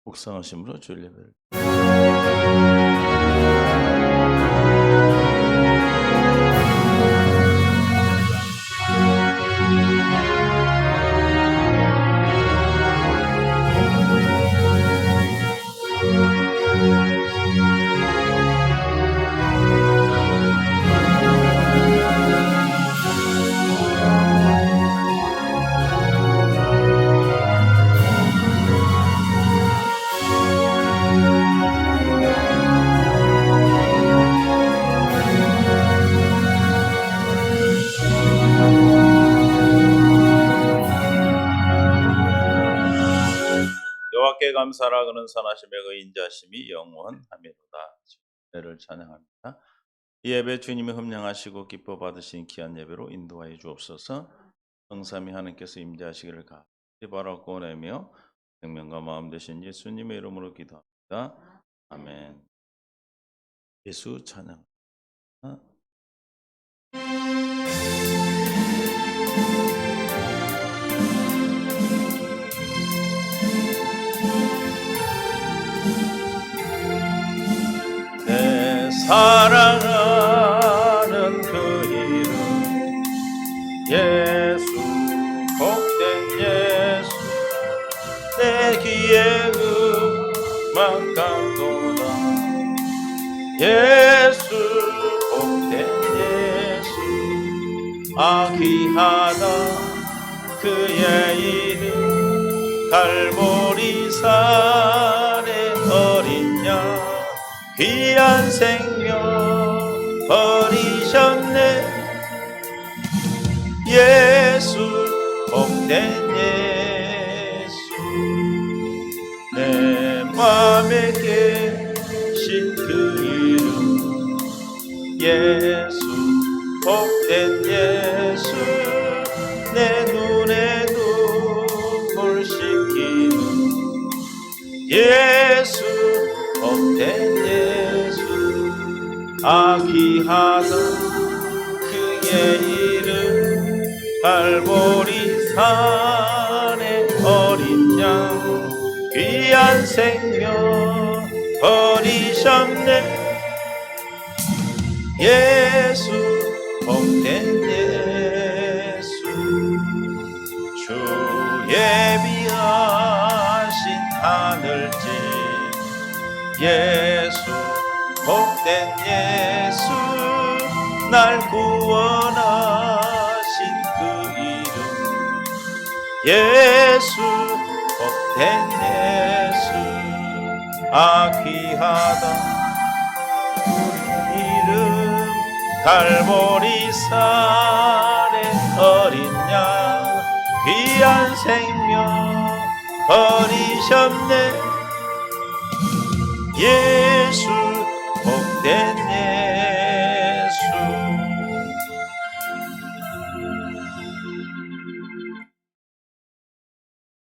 묵상하심으로 주일 예배를 여호와께 감사라. 그는 선하시며 그 인자심이 영원하미로다. 주를 찬양합니다. 이 예배 주님이 흠령하시고 기뻐 받으신 귀한 예배로 인도하여 주옵소서. 성삼위 하나님께서 임재하시기를 간절히 바라고 원하며 생명과 마음 되신 예수님의 이름으로 기도합니다. 아멘. 예수 찬양. 내 사랑하는 그 이름 예수, 복된 예수, 내 귀에 음악 같도다. 예수, 복된 예수, 귀하다 그의 이름. 갈보리산의 어린 양 귀한 생명 버리셨네. 예수, 복된 예수, 내 맘에 계신 그 이름. 예수, 복된 예수, 내 눈에 눈물 씻기는 예수, 복된 예수. 귀하다 그의 이름. 갈보리산의 어린 양 귀한 생명 버리셨네. 예수, 복된 예수, 주 예비하신 하늘집. 예수, 복된 예수, 날 구원하신 그 이름. 예수, 복된 예수. 귀하다 이름. 갈보리산의 어린 양 귀한 생명 버리셨네. 예수, 복된 예수.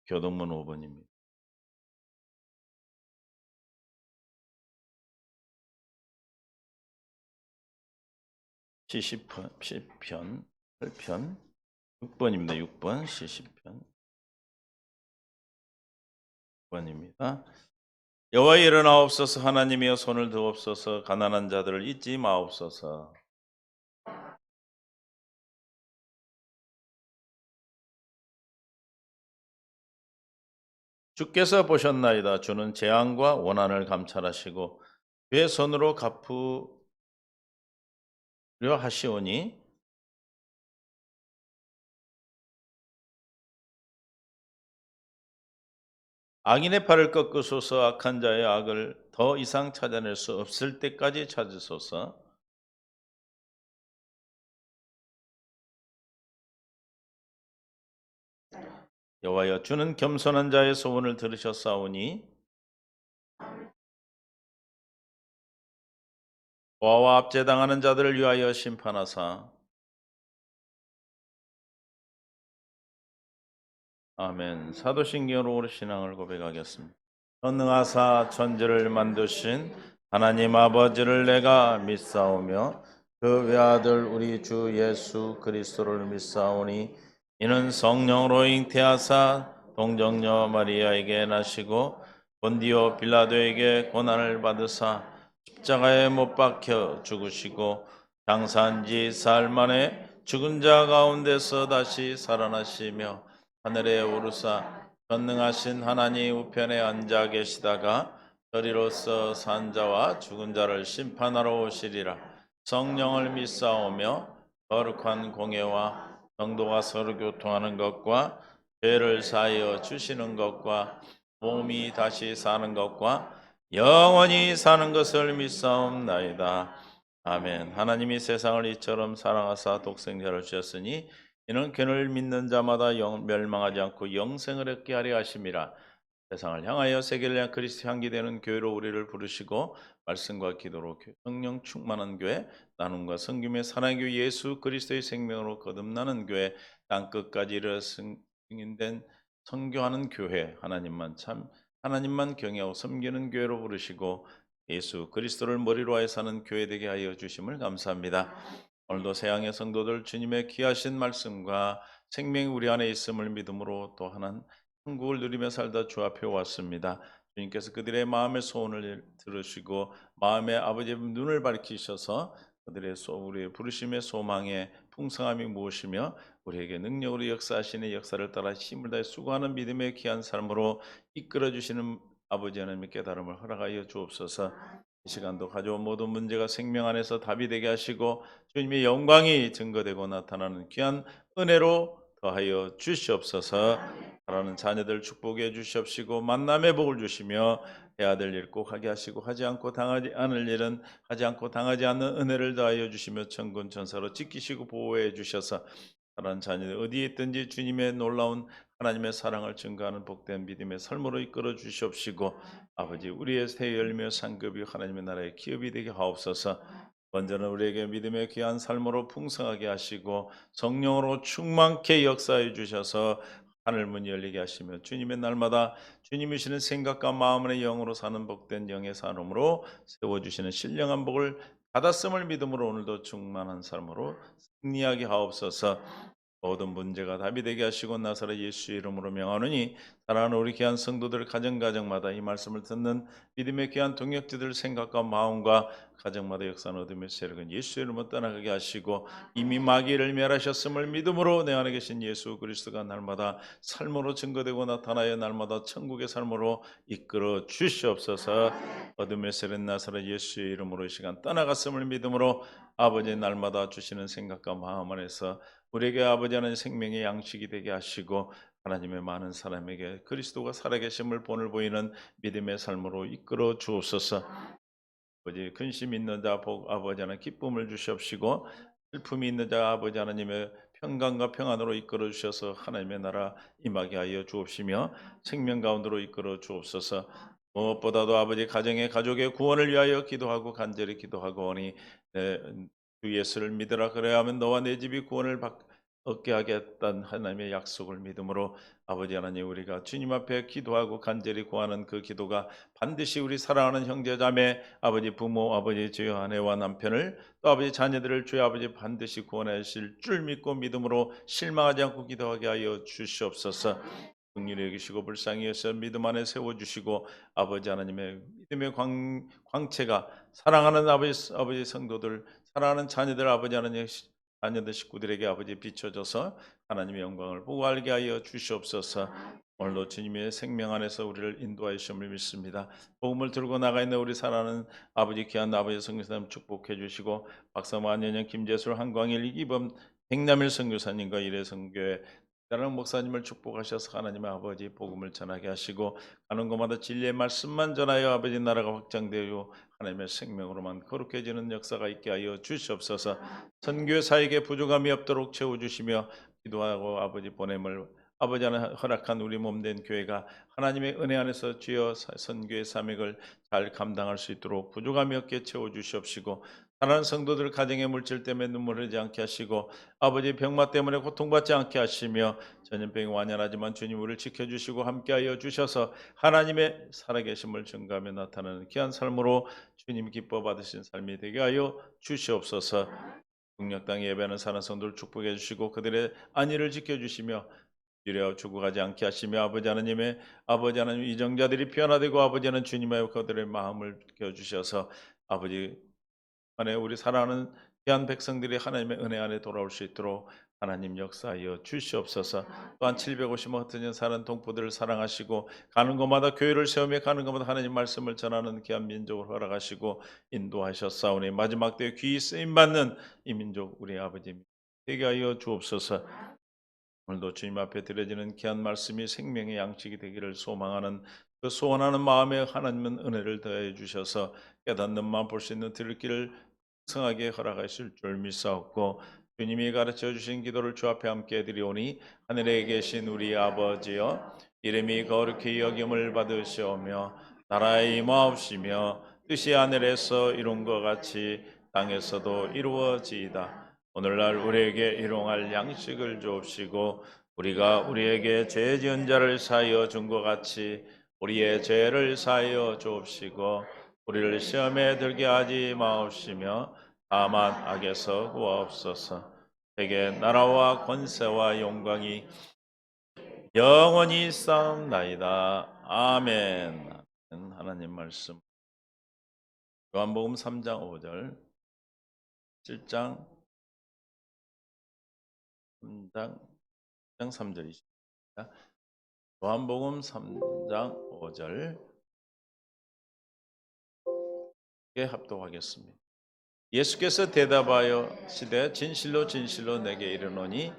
교동문 5번입니다. 시편 8편 6번입니다. 6번 시시편 6번입니다. 여호와 일어나옵소서. 하나님이여 손을 드옵소서. 가난한 자들을 잊지 마옵소서. 주께서 보셨나이다. 주는 재앙과 원한을 감찰하시고 그의 손으로 갚으려 하시오니 악인의 팔을 꺾으소서. 악한 자의 악을 더 이상 찾아낼 수 없을 때까지 찾으소서. 여호와여, 주는 겸손한 자의 소원을 들으셨사오니 보아와 압제당하는 자들을 위하여 심판하사. 아멘. 사도신경으로 신앙을 고백하겠습니다. 전능하사 천지를 만드신 하나님 아버지를 내가 믿사오며 그 외아들 우리 주 예수 그리스도를 믿사오니 이는 성령으로 잉태하사 동정녀 마리아에게 나시고 본디오 빌라도에게 고난을 받으사 십자가에 못 박혀 죽으시고 장사한 지 사흘 만에 죽은 자 가운데서 다시 살아나시며 하늘에 오르사 전능하신 하나님 우편에 앉아 계시다가 저리로서 산 자와 죽은 자를 심판하러 오시리라. 성령을 믿사오며 거룩한 공예와 성도가 서로 교통하는 것과 죄를 사하여 주시는 것과 몸이 다시 사는 것과 영원히 사는 것을 믿사옵나이다. 아멘. 하나님이 세상을 이처럼 사랑하사 독생자를 주셨으니 이는 그를 믿는 자마다 멸망하지 않고 영생을 얻게 하려 하심이라. 세상을 향하여 세계를 향해 그리스도 향기 되는 교회로 우리를 부르시고 말씀과 기도로 성령 충만한 교회, 나눔과 성김의 사랑의 교회, 예수 그리스도의 생명으로 거듭나는 교회, 땅끝까지 이르러 승인된 선교하는 교회, 하나님만 경외하고 섬기는 교회로 부르시고 예수 그리스도를 머리로 하여 사는 교회 되게 하여 주심을 감사합니다. 오늘도 세상의 성도들 주님의 귀하신 말씀과 생명이 우리 안에 있음을 믿음으로 또 하나님 천국을 누리며 살다 주 앞에 왔습니다. 주님께서 그들의 마음의 소원을 들으시고 마음의 아버지의 눈을 밝히셔서 그들의 우리의 부르심의 소망의 풍성함이 무엇이며 우리에게 능력으로 역사하시는 역사를 따라 힘을 다해 수고하는 믿음의 귀한 삶으로 이끌어 주시는 아버지 하나님의 깨달음을 허락하여 주옵소서. 이 시간도 가져온 모든 문제가 생명 안에서 답이 되게 하시고 주님의 영광이 증거되고 나타나는 귀한 은혜로 더하여 주시옵소서. 사랑하는 자녀들 축복해 주시옵시고 만남의 복을 주시며 해야 될 일 꼭 하게 하시고 하지 않고 당하지 않을 일은 하지 않고 당하지 않는 은혜를 더하여 주시며 천군 천사로 지키시고 보호해 주셔서 사랑하는 자녀들 어디에 있든지 주님의 놀라운 하나님의 사랑을 증거하는 복된 믿음의 삶으로 이끌어 주시옵시고 아버지 우리의 새 열매 상급이 하나님의 나라의 기업이 되게 하옵소서. 먼저는 우리에게 믿음의 귀한 삶으로 풍성하게 하시고 성령으로 충만케 역사해 주셔서 하늘 문이 열리게 하시며 주님의 날마다 주님이시는 생각과 마음의 영으로 사는 복된 영의 산음으로 세워주시는 신령한 복을 받았음을 믿음으로 오늘도 충만한 삶으로 승리하게 하옵소서. 모든 문제가 답이 되게 하시고 나사렛 예수의 이름으로 명하노니 사랑하는 우리 귀한 성도들 가정가정마다 이 말씀을 듣는 믿음의 귀한 동역자들 생각과 마음과 가정마다 역사는 얻으며 세력은 예수의 이름으로 떠나가게 하시고 이미 마귀를 멸하셨음을 믿음으로 내 안에 계신 예수 그리스도가 날마다 삶으로 증거되고 나타나여 날마다 천국의 삶으로 이끌어 주시옵소서. 어둠의 세력 나사렛 예수의 이름으로 이 시간 떠나갔음을 믿음으로 아버지 날마다 주시는 생각과 마음 안에서 우리에게 아버지 하나님 생명의 양식이 되게 하시고 하나님의 많은 사람에게 그리스도가 살아계심을 본을 보이는 믿음의 삶으로 이끌어 주옵소서. 아버지 근심 있는 자 아버지 하나님 기쁨을 주시옵시고 슬픔이 있는 자 아버지 하나님의 평강과 평안으로 이끌어 주셔서 하나님의 나라 임하게 하여 주옵시며 생명 가운데로 이끌어 주옵소서. 무엇보다도 아버지 가족의 구원을 위하여 기도하고 간절히 기도하고니 주 예수를 믿으라 그래야 하면 너와 내 집이 구원을 얻게 하겠다는 하나님의 약속을 믿음으로 아버지 하나님 우리가 주님 앞에 기도하고 간절히 구하는 그 기도가 반드시 우리 사랑하는 형제자매 아버지 부모 아버지 주여 아내와 남편을 또 아버지 자녀들을 주여 아버지 반드시 구원하실 줄 믿고 믿음으로 실망하지 않고 기도하게 하여 주시옵소서. 긍휼히 여기시고 불쌍히 여겨 믿음 안에 세워주시고 아버지 하나님의 믿음의 광채가 사랑하는 아버지 성도들 사랑하는 자녀들 아버지 하나님 자녀들 식구들에게 아버지 비춰져서 하나님의 영광을 보고 알게 하여 주시옵소서. 오늘도 주님의 생명 안에서 우리를 인도하여 주심을 믿습니다. 복음을 들고 나가 있는 우리 사랑하는 아버지 귀한 아버지 성교사님 축복해 주시고 박사모 안현영 김재술 한광일 이기범 백남일 선교사님과 이래 선교회 다른 목사님을 축복하셔서 하나님의 아버지 복음을 전하게 하시고 가는 곳마다 진리의 말씀만 전하여 아버지 나라가 확장되어 하나님의 생명으로만 거룩해지는 역사가 있게 하여 주시옵소서. 선교사에게 부족함이 없도록 채워주시며 기도하고 아버지 보냄을 아버지 하나 허락한 우리 몸된 교회가 하나님의 은혜 안에서 주여 선교의 사명을 잘 감당할 수 있도록 부족함이 없게 채워주시옵시고 사랑하는 성도들 가정의 물질 때문에 눈물 흘리지 않게 하시고 아버지 병마 때문에 고통받지 않게 하시며 전염병이 완연하지만 주님 우리를 지켜주시고 함께하여 주셔서 하나님의 살아계심을 증거하며 나타나는 귀한 삶으로 주님 기뻐 받으신 삶이 되게 하여 주시옵소서. 북녘 땅에 예배하는 사는 성도를 축복해 주시고 그들의 안위를 지켜주시며 유례하여 죽어가지 않게 하시며 아버지 하나님 이정자들이 변화되고 아버지 하나님 주님의 그들의 마음을 켜주셔서 아버지 안에 우리 사랑하는 귀한 백성들이 하나님의 은혜 안에 돌아올 수 있도록 하나님 역사하여 주시옵소서. 또한 750만 흩어진 사는 동포들을 사랑하시고 가는 곳마다 교회를 세우며 가는 곳마다 하나님 말씀을 전하는 귀한 민족을 허락하시고 인도하셨사오니 마지막 때에 귀히 쓰임받는 이 민족 우리 아버지 되게 하여 주옵소서. 오늘도 주님 앞에 드려지는 귀한 말씀이 생명의 양식이 되기를 소망하는 그 소원하는 마음에 하나님은 은혜를 더해 주셔서 깨닫는 마음 볼 수 있는 들을 길을 성하게 허락하실 줄 믿사옵고 주님이 가르쳐 주신 기도를 주 앞에 함께 드리오니 하늘에 계신 우리 아버지여 이름이 거룩히 여김을 받으시오며 나라의 임하옵시며 뜻이 하늘에서 이룬 것 같이 땅에서도 이루어지이다. 오늘날 우리에게 일용할 양식을 주옵시고 우리가 우리에게 죄 지은 자를 사하여 준 것 같이 우리의 죄를 사하여 주옵시고 우리를 시험에 들게 하지 마옵시며 다만 악에서 구하옵소서. 되게 나라와 권세와 영광이 영원히 싸움나이다. 아멘. 하나님 말씀 요한복음 3장 5절 7장 3장 3절이십니다. 요한복음 3장 5절에 합독하겠습니다. 예수께서 대답하여 시되 진실로 진실로 내게 이르노니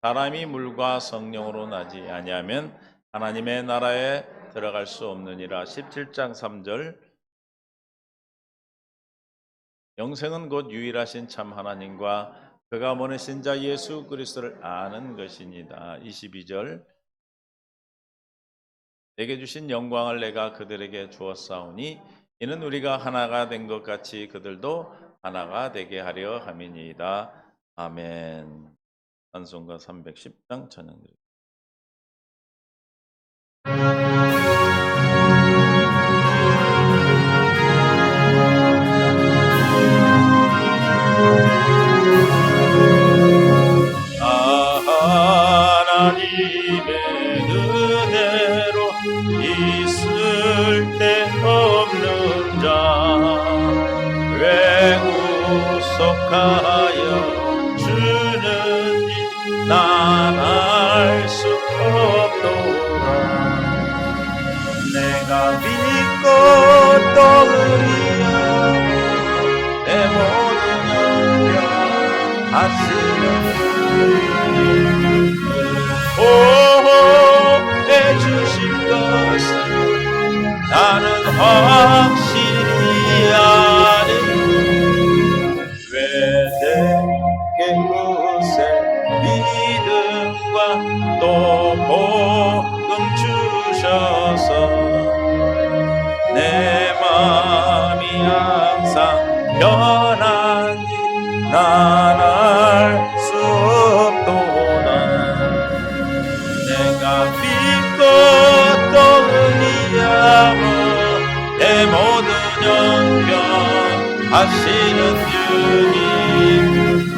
사람이 물과 성령으로 나지 아니하면 하나님의 나라에 들어갈 수 없느니라. 17장 3절 영생은 곧 유일하신 참 하나님과 그가 보내신 자 예수 그리스도를 아는 것이니이다. 22절 내게 주신 영광을 내가 그들에게 주었사오니 이는 우리가 하나가 된 것 같이 그들도 하나가 되게 하려 함이니이다. 아멘. 찬송가 310장 찬양드립니다. 하나님의 은혜로 있을 데 없는 자 왜 구속하여 주는지 난 알 수 없도다. 내가 믿고 또 의리하고 내 모든 영광 하시는 보호해 주실 것을 나는 확실히 아네. 왜 내게 그새 믿음과 또 복음 주셔서 내 마음이 항상 편한지 난 알 수 없도다. 내가 믿고 또 의리하고 내 모든 영광 하시는 주님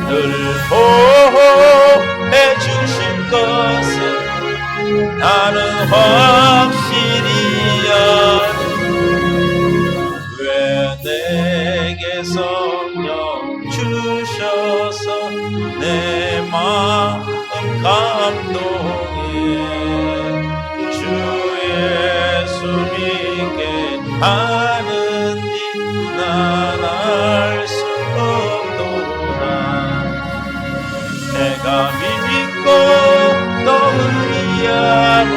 늘 보호해 주실 것을 나는 확실히 아네. 왜 내게 성령 주셔서 내 마음 감동해 주 예수 믿게 하는지 난 알 수 없도다. 내가 믿고 또 의리하고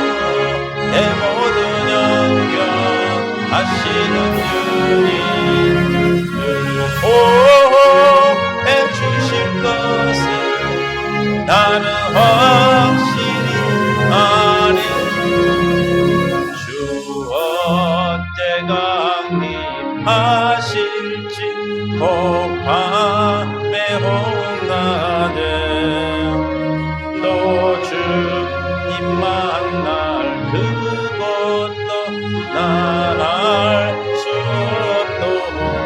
내 모든 영광 하시는 주님 늘 보호해 주실 것을 나는 확실히 아네. 주 언제 강림하실지 혹 밤에 혹 낮에 또 주님 만날 그것도 난 알 수 없도다.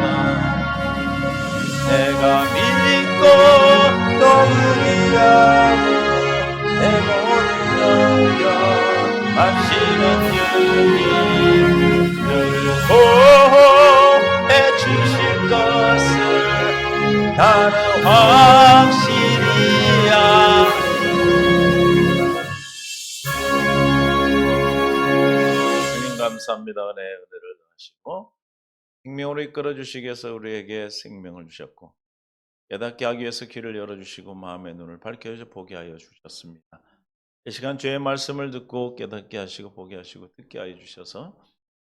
내가 믿고 또 의리하고 내 모든 영광 주님 보호해 주실 것을 나는 확실히 주님 감사합니다. 은혜를 하시고 생명으로 이끌어 주시기 위해서 우리에게 생명을 주셨고 깨닫게 하기 위해서 길을 열어주시고 마음의 눈을 밝혀주셔 보게 하여 주셨습니다. 이 시간 주의 말씀을 듣고 깨닫게 하시고 보게 하시고 듣게 하여 주셔서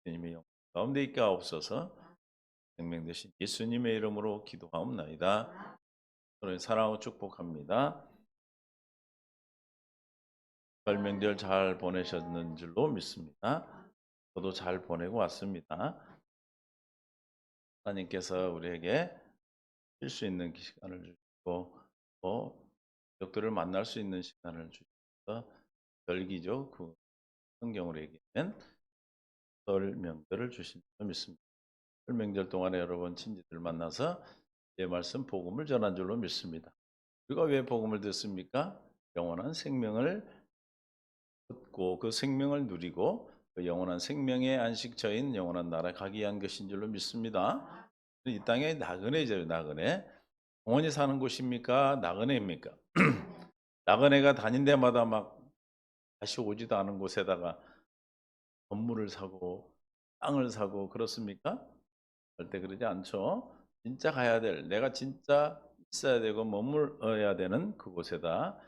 주님의 영 가운데 있게 하옵소서. 생명 되신 예수님의 이름으로 기도하옵나이다. 저를 사랑하고 축복합니다. 설 명절 잘 보내셨는 줄로 믿습니다. 저도 잘 보내고 왔습니다. 하나님께서 우리에게 쉴 수 있는 시간을 주시고 또 가족들을 만날 수 있는 시간을 주셔서 절기죠. 그 성경으로 얘기하면 설 명절을 주신 줄 믿습니다. 설 명절 동안에 여러분 친지들 만나서 내 말씀 복음을 전한 줄로 믿습니다. 우리가 왜 복음을 듣습니까? 영원한 생명을 듣고 그 생명을 누리고 그 영원한 생명의 안식처인 영원한 나라 가기 위한 것인 줄로 믿습니다. 이 땅에 나그네죠. 나그네. 영원히 사는 곳입니까? 나그네입니까? 나그네가 다닌 데마다 막 다시 오지도 않은 곳에다가 건물을 사고 땅을 사고 그렇습니까? 절대 그러지 않죠. 진짜 가야 될, 내가 진짜 있어야 되고 머물러야 되는 그곳에다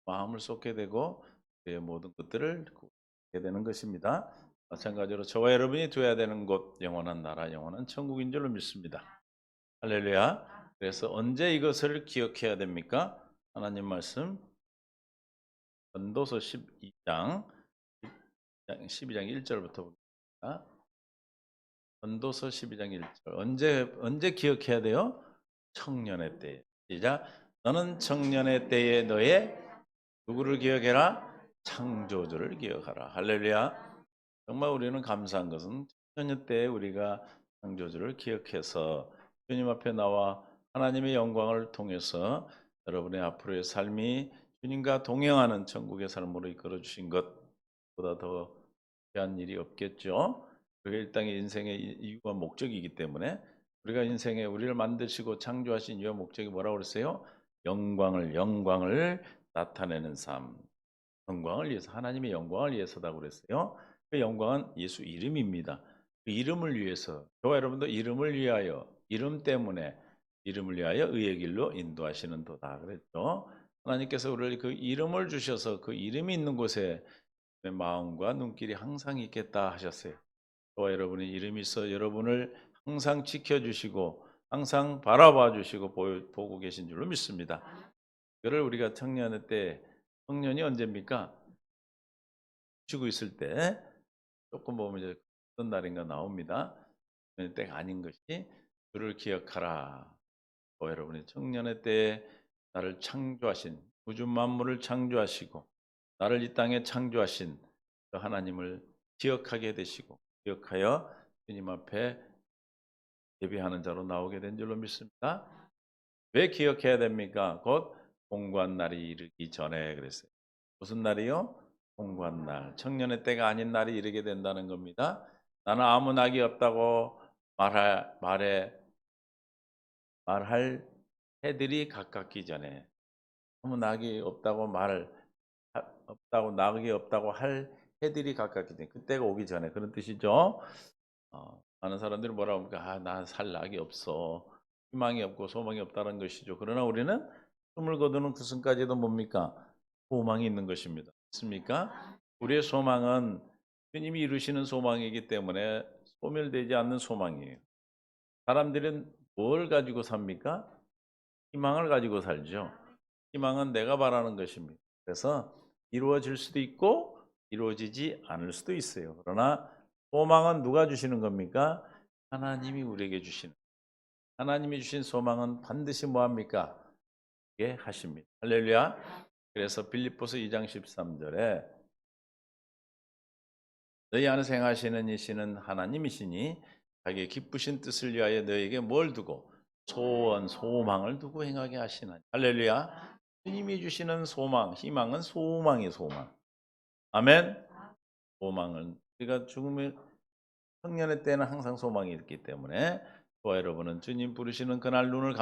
마음을 쏟게 되고 내 모든 것들을 하게 되는 것입니다. 마찬가지로 저와 여러분이 둬야 되는 곳, 영원한 나라, 영원한 천국인 줄로 믿습니다. 할렐루야. 그래서 언제 이것을 기억해야 됩니까? 하나님 말씀 전도서 12장 1절부터 봅니다. 전도서 12장 1절. 언제 기억해야 돼요? 청년의 때에. 시작. 너는 청년의 때에 너의 누구를 기억해라? 창조주를 기억하라. 할렐루야. 정말 우리는 감사한 것은 청년 때에 우리가 창조주를 기억해서 주님 앞에 나와 하나님의 영광을 통해서 여러분의 앞으로의 삶이 주님과 동행하는 천국의 삶으로 이끌어 주신 것보다 더 귀한 일이 없겠죠. 그게 이 땅의 인생의 이유와 목적이기 때문에 우리가 인생에 우리를 만드시고 창조하신 이유와 목적이 뭐라고 그랬어요? 영광을 나타내는 삶. 영광을 위해서 하나님의 영광을 위해서다고 그랬어요. 그 영광은 예수 이름입니다. 그 이름을 위해서 저와 여러분도 이름을 위하여 이름 때문에 이름을 위하여 의의 길로 인도하시는 도다 그랬죠. 하나님께서 우리를 그 이름을 주셔서 그 이름이 있는 곳에 내 마음과 눈길이 항상 있겠다 하셨어요. 저와 여러분의 이름이 있어 여러분을 항상 지켜주시고 항상 바라봐 주시고 보고 계신 줄로 믿습니다. 그를 우리가 청년의 때, 청년이 언제입니까? 쉬고 있을 때 조금 보면 이제 어떤 날인가 나옵니다. 때가 아닌 것이 주를 기억하라. 여러분이 청년의 때에 나를 창조하신 우주 만물을 창조하시고 나를 이 땅에 창조하신 그 하나님을 기억하게 되시고 기억하여 주님 앞에 예배하는 자로 나오게 된 줄로 믿습니다. 왜 기억해야 됩니까? 곧 공고한 날이 이르기 전에 그랬어요. 무슨 날이요? 공고한 날. 청년의 때가 아닌 날이 이르게 된다는 겁니다. 나는 아무 낙이 없다고 말할 해들이 가깝기 전에 아무 낙이 없다고 낙이 없다고 할 해들이 가깝기 전에 그때가 오기 전에 그런 뜻이죠. 많은 사람들이 뭐라고 합니까? 나 살 낙이 없어. 희망이 없고 소망이 없다는 것이죠. 그러나 우리는 숨을 거두는 그 순간까지도 뭡니까? 소망이 있는 것입니다. 맞습니까? 우리의 소망은 주님이 이루시는 소망이기 때문에 소멸되지 않는 소망이에요. 사람들은 뭘 가지고 삽니까? 희망을 가지고 살죠. 희망은 내가 바라는 것입니다. 그래서 이루어질 수도 있고 이루어지지 않을 수도 있어요. 그러나 소망은 누가 주시는 겁니까? 하나님이 우리에게 주시는. 하나님이 주신 소망은 반드시 뭐합니까? 예, 하십니다. 할렐루야. 그래서 빌립보서 2장 13절에 너희 안에서 행하시는 이시는 하나님이시니 자기의 기쁘신 뜻을 위하여 너희에게 뭘 두고 소망을 두고 행하게 하시나니. 할렐루야. 주님이 주시는 소망, 희망은 소망이에요. 소망. 아멘. 소망은 우리가 죽음의 청년의 때는 항상 소망이 있기 때문에 저와 여러분은 주님 부르시는 그날 눈을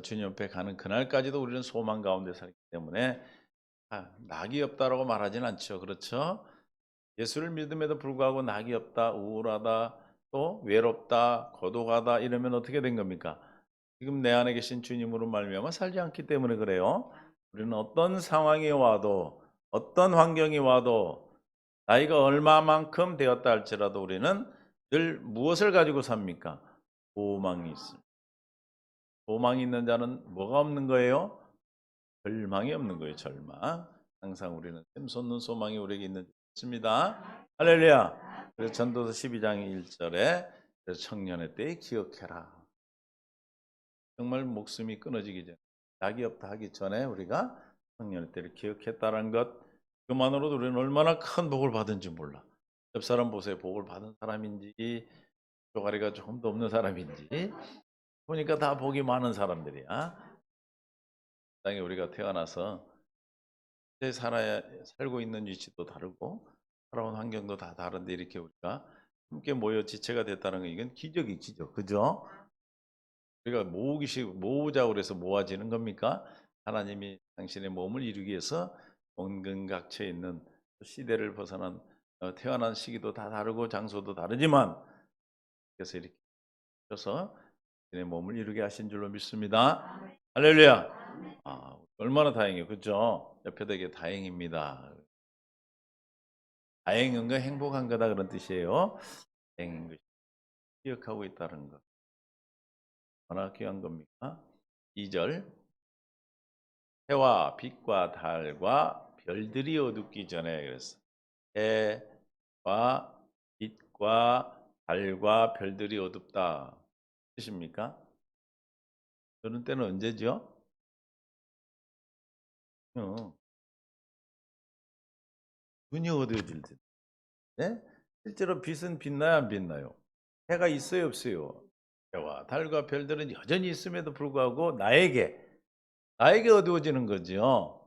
주님 옆에 가는 그날까지도 우리는 소망 가운데 살기 때문에 낙이 없다라고 말하진 않죠. 그렇죠? 예수를 믿음에도 불구하고 낙이 없다, 우울하다, 또 외롭다, 고독하다 이러면 어떻게 된 겁니까? 지금 내 안에 계신 주님으로 말미암아 살지 않기 때문에 그래요. 우리는 어떤 상황이 와도 어떤 환경이 와도 나이가 얼마만큼 되었다 할지라도 우리는 늘 무엇을 가지고 삽니까? 소망이 있습니다. 소망이 있는 자는 뭐가 없는 거예요? 절망이 없는 거예요. 절망. 항상 우리는 샘솟는 소망이 우리에게 있는 줄 믿습니다. 할렐루야. 그래서 전도서 12장 1절에 청년의 때에 기억해라. 정말 목숨이 끊어지기 전에 낙이 없다 하기 전에 우리가 청년의 때를 기억했다는 것 그만으로도 우리는 얼마나 큰 복을 받은지 몰라. 옆 사람 보세요. 복을 받은 사람인지 쪼가리가 조금도 없는 사람인지 보니까 다 복이 많은 사람들이야. 땅에 우리가 태어나서 살고 있는 위치도 다르고 살아온 환경도 다 다른데 이렇게 우리가 함께 모여 지체가 됐다는 건 이건 기적이 기적. 그죠? 우리가 모으자고 그래서 모아지는 겁니까? 하나님이 당신의 몸을 이루기 위해서 온근각처에 있는 시대를 벗어난 태어난 시기도 다 다르고 장소도 다르지만 그래서 이렇게 하셔서 당신의 몸을 이루게 하신 줄로 믿습니다. 할렐루야. 얼마나 다행이에요. 그죠? 옆에 되게 다행입니다. 다행인 거 행복한 거다 그런 뜻이에요. 다행인 것 기억하고 있다는 것. 얼마나 귀한 겁니까? 2절 해와 빛과 달과 별들이 어둡기 전에 그랬어. 해와 빛과 달과 별들이 어둡다. 뜻입니까? 그런 때는 언제죠? 눈이 어두워질 때. 네? 실제로 빛은 빛나요, 안 빛나요? 해가 있어요, 없어요? 해와 달과 별들은 여전히 있음에도 불구하고 나에게 어두워지는 거죠.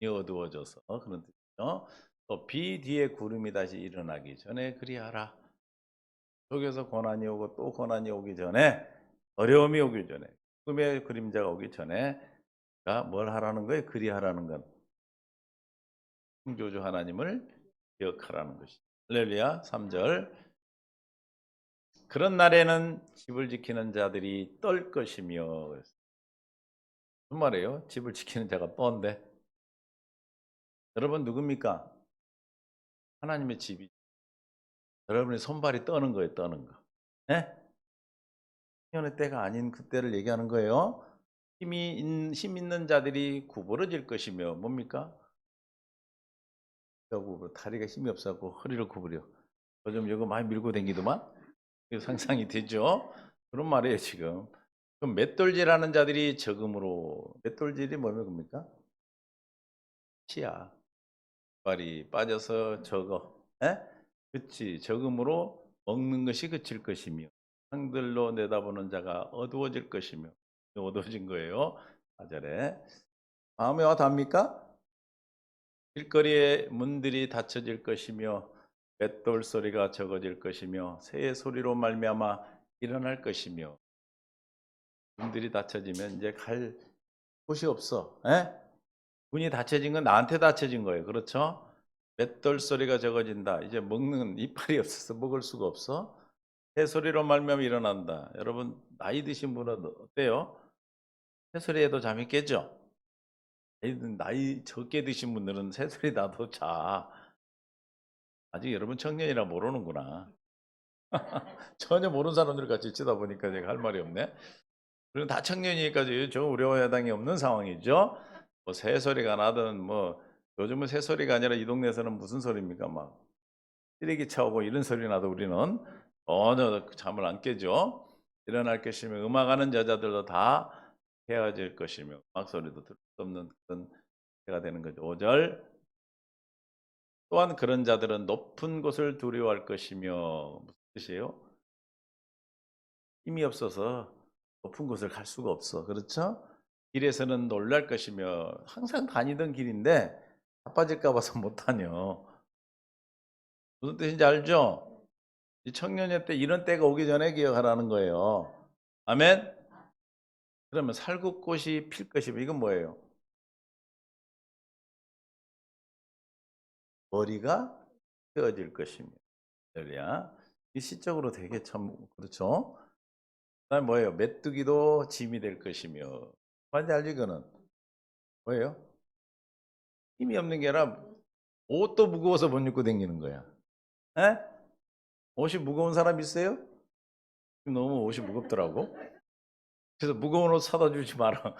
이 어두워져서 그런 뜻이죠. 또 비 뒤에 구름이 다시 일어나기 전에 그리하라. 속에서 고난이 오고 또 고난이 오기 전에 어려움이 오기 전에 꿈의 그림자가 오기 전에 뭘 하라는 거예요? 그리하라는 건 창조주 하나님을 기억하라는 것이죠. 할렐루야 3절 그런 날에는 집을 지키는 자들이 떨 것이며 무슨 말이에요? 집을 지키는 자가 떤데 여러분 누굽니까? 하나님의 집이 여러분의 손발이 떠는 거예요. 떠는 거. 네? 청년의 때가 아닌 그때를 얘기하는 거예요. 힘 있는 자들이 구부러질 것이며 뭡니까? 다리가 힘이 없어갖고 허리를 구부려. 요즘 이거 많이 밀고 다니더만? 상상이 되죠? 그런 말이에요 지금. 그럼 맷돌질하는 자들이 적음으로 맷돌질이 뭡니까? 치아. 발이 빠져서 적어. 에? 그치. 적음으로 먹는 것이 그칠 것이며 상들로 내다보는 자가 어두워질 것이며 어두워진 거예요. 4절에 마음에 와 닿습니까? 길거리의 문들이 닫혀질 것이며 맷돌 소리가 적어질 것이며 새의 소리로 말미암아 일어날 것이며 문들이 닫혀지면 이제 갈 곳이 없어. 에? 문이 닫혀진 건 나한테 닫혀진 거예요. 그렇죠? 맷돌 소리가 적어진다. 이제 먹는 이빨이 없어서 먹을 수가 없어. 새 소리로 말미암아 일어난다. 여러분 나이 드신 분은 어때요? 새 소리에도 잠이 깨죠? 나이 적게 드신 분들은 새소리 나도 자. 아직 여러분 청년이라 모르는구나. 전혀 모르는 사람들 같이 치다 보니까 제가 할 말이 없네. 그리고 다 청년이니까 저 우려야당이 없는 상황이죠. 뭐 새소리가 나든 뭐 요즘은 새소리가 아니라 이 동네에서는 무슨 소리입니까? 막 쓰레기 차오고 이런 소리 나도 우리는 전혀 잠을 안 깨죠. 일어날 것이며 음악하는 여자들도 다 헤어질 것이며 음악 소리도 들을 수 없는 그런 때가 되는 거죠. 5절 또한 그런 자들은 높은 곳을 두려워할 것이며 무슨 뜻이에요? 힘이 없어서 높은 곳을 갈 수가 없어. 그렇죠? 길에서는 놀랄 것이며 항상 다니던 길인데 바빠질까 봐서 못 다녀. 무슨 뜻인지 알죠? 이 청년의 때 이런 때가 오기 전에 기억하라는 거예요. 아멘? 그러면 살구꽃이 필 것이면 이건 뭐예요? 머리가 휘어질 것이며. 할렐루야. 이 시적으로 되게 참 그렇죠? 그다음에 뭐예요? 메뚜기도 짐이 될 것이며. 뭔지 알죠 이거는? 뭐예요? 힘이 없는 게 아니라 옷도 무거워서 못 입고 다니는 거야. 에? 옷이 무거운 사람 있어요? 너무 옷이 무겁더라고. 그래서 무거운 옷 사다 주지 마라.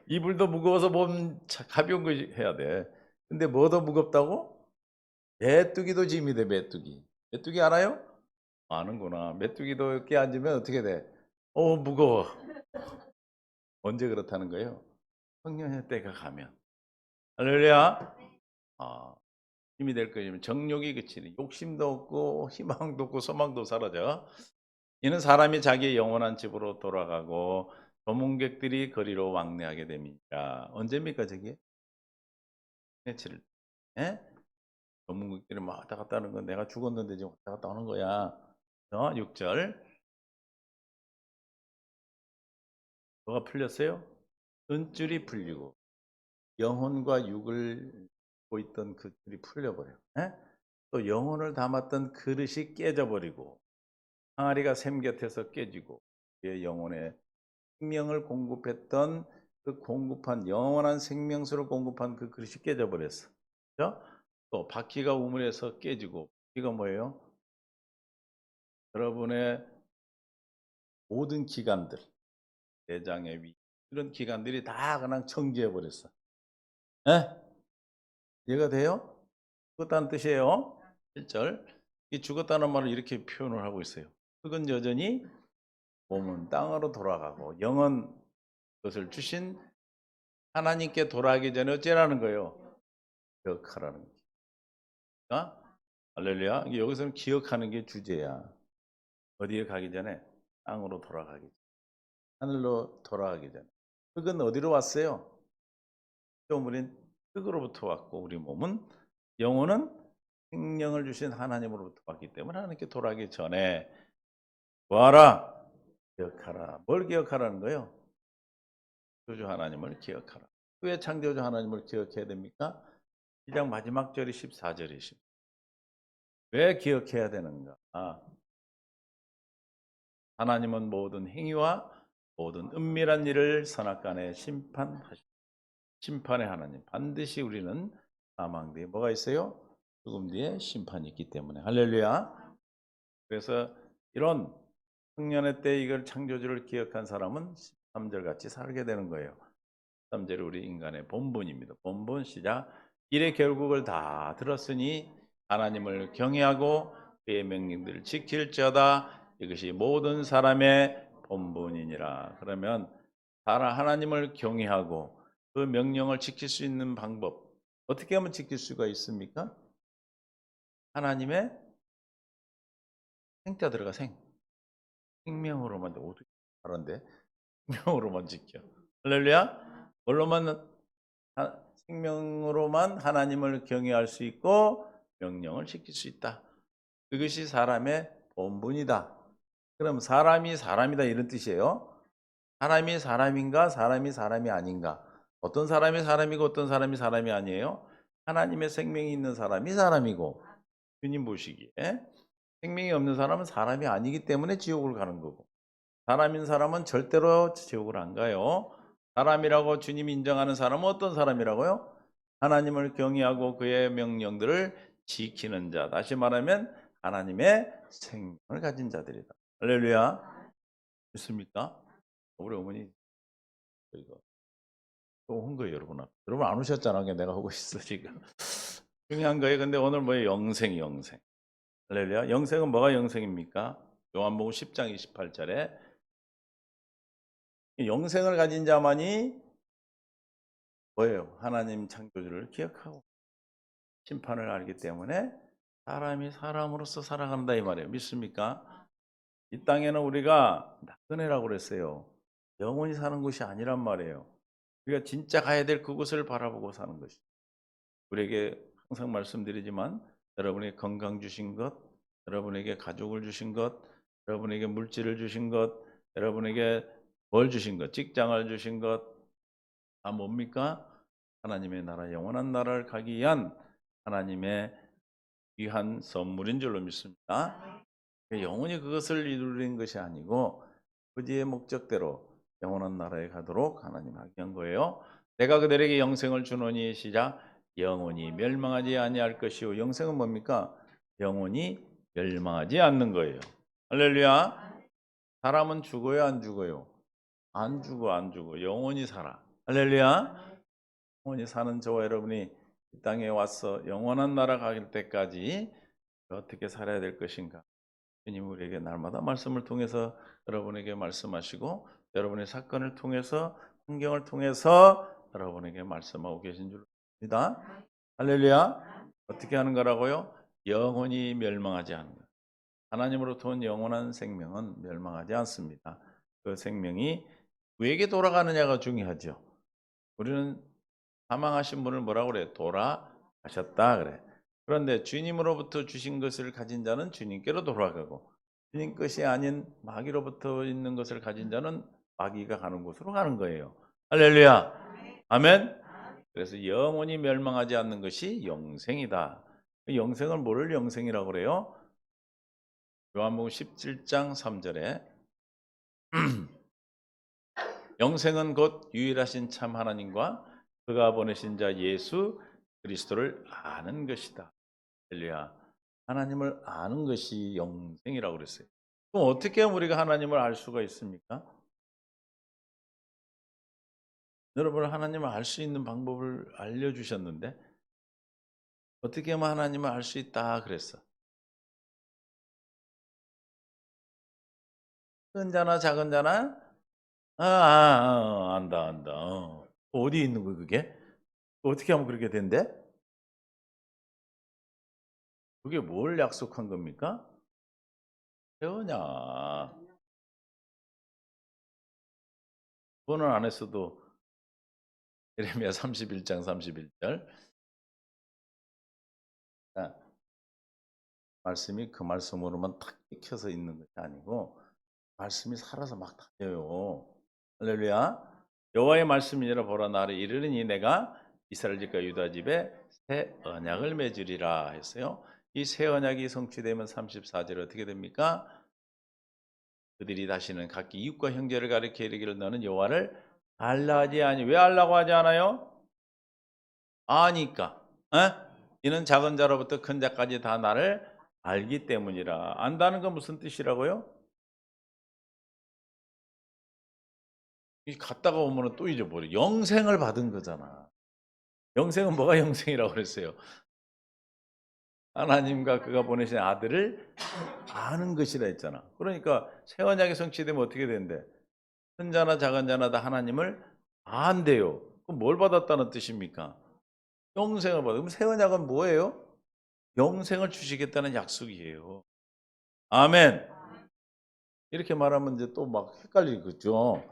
이불도 무거워서 몸 가벼운 거 해야 돼. 근데 뭐 더 무겁다고? 메뚜기도 짐이 돼, 메뚜기. 메뚜기 알아요? 아는구나. 메뚜기도 깨 앉으면 어떻게 돼? 무거워. 언제 그렇다는 거예요? 성년의 때가 가면. 할렐루야. 아, 힘이 될 것이면 정욕이 그치니 욕심도 없고 희망도 없고 소망도 사라져. 이는 사람이 자기의 영원한 집으로 돌아가고 도문객들이 거리로 왕래하게 됩니다. 언제입니까 저게? 며칠? 예? 도문객들이 막 왔다 갔다 하는 건 내가 죽었는데 지금 왔다 갔다 하는 거야. 6절. 뭐가 풀렸어요? 은줄이 풀리고 영혼과 육을 갖고 있던 그 줄이 풀려버려요. 예? 또 영혼을 담았던 그릇이 깨져버리고 항아리가 샘 곁에서 깨지고 그의 영혼에 생명을 공급했던 그 공급한 영원한 생명수를 공급한 그 그릇이 깨져버렸어. 그죠? 또 바퀴가 우물에서 깨지고 이거 뭐예요? 여러분의 모든 기관들, 내장의 위 이런 기관들이 다 그냥 정지해 버렸어. 예? 이해가 돼요? 죽었다는 뜻이에요. 1절. 이 죽었다는 말을 이렇게 표현을 하고 있어요. 흙은 여전히 몸은 땅으로 돌아가고 영은 그것을 주신 하나님께 돌아가기 전에 어째라는 거예요? 기억하라는 거예요. 할렐루야. 여기서는 기억하는 게 주제야. 어디에 가기 전에? 땅으로 돌아가기 전에. 하늘로 돌아가기 전에. 흙은 어디로 왔어요? 우린 흙으로부터 왔고 우리 몸은 영혼은 생명을 주신 하나님으로부터 왔기 때문에 하나님께 돌아가기 전에 뭐하라? 기억하라. 뭘 기억하라는 거예요? 창조주 하나님을 기억하라. 왜 창조주 하나님을 기억해야 됩니까? 1장 마지막 절이 14절이십니다. 왜 기억해야 되는가? 하나님은 모든 행위와 모든 은밀한 일을 선악간에 심판의 하나님. 반드시 우리는 사망 뒤에 뭐가 있어요? 죽음 뒤에 심판이 있기 때문에. 할렐루야. 그래서 이런 청년의 때 이걸 창조주를 기억한 사람은 13절 같이 살게 되는 거예요. 13절이 우리 인간의 본분입니다. 본분 시작. 일의 결국을 다 들었으니 하나님을 경외하고 그의 명령들을 지킬지어다. 이것이 모든 사람의 본분이니라. 그러면 하나님을 경외하고 그 명령을 지킬 수 있는 방법 어떻게 하면 지킬 수가 있습니까? 하나님의 생자 들어가 생명으로만 어떻게 하는데 생명으로만 지켜. 할렐루야. 뭘로만 생명으로만 하나님을 경외할 수 있고 명령을 지킬 수 있다. 그것이 사람의 본분이다. 그럼 사람이 사람이다 이런 뜻이에요. 사람이 사람인가 사람이 사람이 아닌가. 어떤 사람이 사람이고 어떤 사람이 사람이 아니에요. 하나님의 생명이 있는 사람이 사람이고 주님 보시기에 생명이 없는 사람은 사람이 아니기 때문에 지옥을 가는 거고 사람인 사람은 절대로 지옥을 안 가요. 사람이라고 주님 인정하는 사람은 어떤 사람이라고요? 하나님을 경외하고 그의 명령들을 지키는 자. 다시 말하면 하나님의 생명을 가진 자들이다. 할렐루야. 믿습니까? 우리 어머니 이거 또 온 거예요, 여러분. 여러분 안 오셨잖아. 그냥 내가 하고 있어 지금. 중요한 거예요. 근데 오늘 뭐예요? 영생. 할렐루야. 영생은 뭐가 영생입니까? 요한복음 10장 28절에 영생을 가진 자만이 뭐예요? 하나님 창조주를 기억하고 심판을 알기 때문에 사람이 사람으로서 살아간다 이 말이에요. 믿습니까? 이 땅에는 우리가 나그네라고 그랬어요. 영원히 사는 곳이 아니란 말이에요. 우리가 진짜 가야 될 그곳을 바라보고 사는 것이. 우리에게 항상 말씀드리지만 여러분에게 건강 주신 것, 여러분에게 가족을 주신 것, 여러분에게 물질을 주신 것, 여러분에게 뭘 주신 것, 직장을 주신 것, 다 뭡니까? 하나님의 나라, 영원한 나라를 가기 위한 하나님의 귀한 선물인 줄로 믿습니다. 영원히 그것을 이루는 것이 아니고 그 뒤의 목적대로 영원한 나라에 가도록 하나님 하게 한 거예요. 내가 그들에게 영생을 주노니 시작 영원히 멸망하지 아니할 것이요. 영생은 뭡니까? 영원히 멸망하지 않는 거예요. 할렐루야. 사람은 죽어요, 안 죽어요? 안 죽어, 안 죽어. 영원히 살아. 할렐루야. 영원히 사는 저와 여러분이 이 땅에 와서 영원한 나라 갈 때까지 어떻게 살아야 될 것인가? 주님 우리에게 날마다 말씀을 통해서 여러분에게 말씀하시고 여러분의 사건을 통해서 환경을 통해서 여러분에게 말씀하고 계신 줄 믿습니다. 할렐루야. 어떻게 하는 거라고요? 영원히 멸망하지 않는 것. 하나님으로부터 온 영원한 생명은 멸망하지 않습니다. 그 생명이 누구에게 돌아가느냐가 중요하죠. 우리는 사망하신 분을 뭐라고 그래? 돌아가셨다 그래. 그런데 주님으로부터 주신 것을 가진 자는 주님께로 돌아가고 주님 것이 아닌 마귀로부터 있는 것을 가진 자는 마귀가 가는 곳으로 가는 거예요. 할렐루야. 아멘. 그래서 영원히 멸망하지 않는 것이 영생이다. 영생을 뭐를 영생이라고 그래요? 요한복음 17장 3절에 영생은 곧 유일하신 참 하나님과 그가 보내신 자 예수 그리스도를 아는 것이다. 할렐루야. 하나님을 아는 것이 영생이라고 그랬어요. 그럼 어떻게 하면 우리가 하나님을 알 수가 있습니까? 여러분 하나님을 알 수 있는 방법을 알려주셨는데 어떻게 하면 하나님을 알 수 있다 그랬어. 큰 자나 작은 자나 안다 안다. 어디 있는 거야 그게? 어떻게 하면 그렇게 된대? 그게 뭘 약속한 겁니까? 세우냐. 그거는 안 했어도 예레미야 31장 31절 말씀이 그 말씀으로만 탁 찍혀서 있는 것이 아니고 말씀이 살아서 막 다녀요. 할렐루야. 여호와의 말씀이니라 보라 나를 이르르니 내가 이스라엘 집과 유다 집에 새 언약을 맺으리라 했어요. 이 새 언약이 성취되면 34절 어떻게 됩니까? 그들이 다시는 각기 이웃과 형제를 가리켜 이르기를 너는 여호와를 알라 하지 아니. 왜 알라고 하지 않아요? 아니까. 에? 이는 작은 자로부터 큰 자까지 다 나를 알기 때문이라. 안다는 건 무슨 뜻이라고요? 이 갔다가 오면 또 잊어버려. 영생을 받은 거잖아. 영생은 뭐가 영생이라고 그랬어요? 하나님과 그가 보내신 아들을 아는 것이라 했잖아. 그러니까 새 언약이 성취되면 어떻게 된대? 큰 자나 작은 자나 다 하나님을 안대요. 그럼 뭘 받았다는 뜻입니까? 영생을 받아. 그럼 새 언약은 뭐예요? 영생을 주시겠다는 약속이에요. 아멘. 이렇게 말하면 이제 또 막 헷갈리겠죠.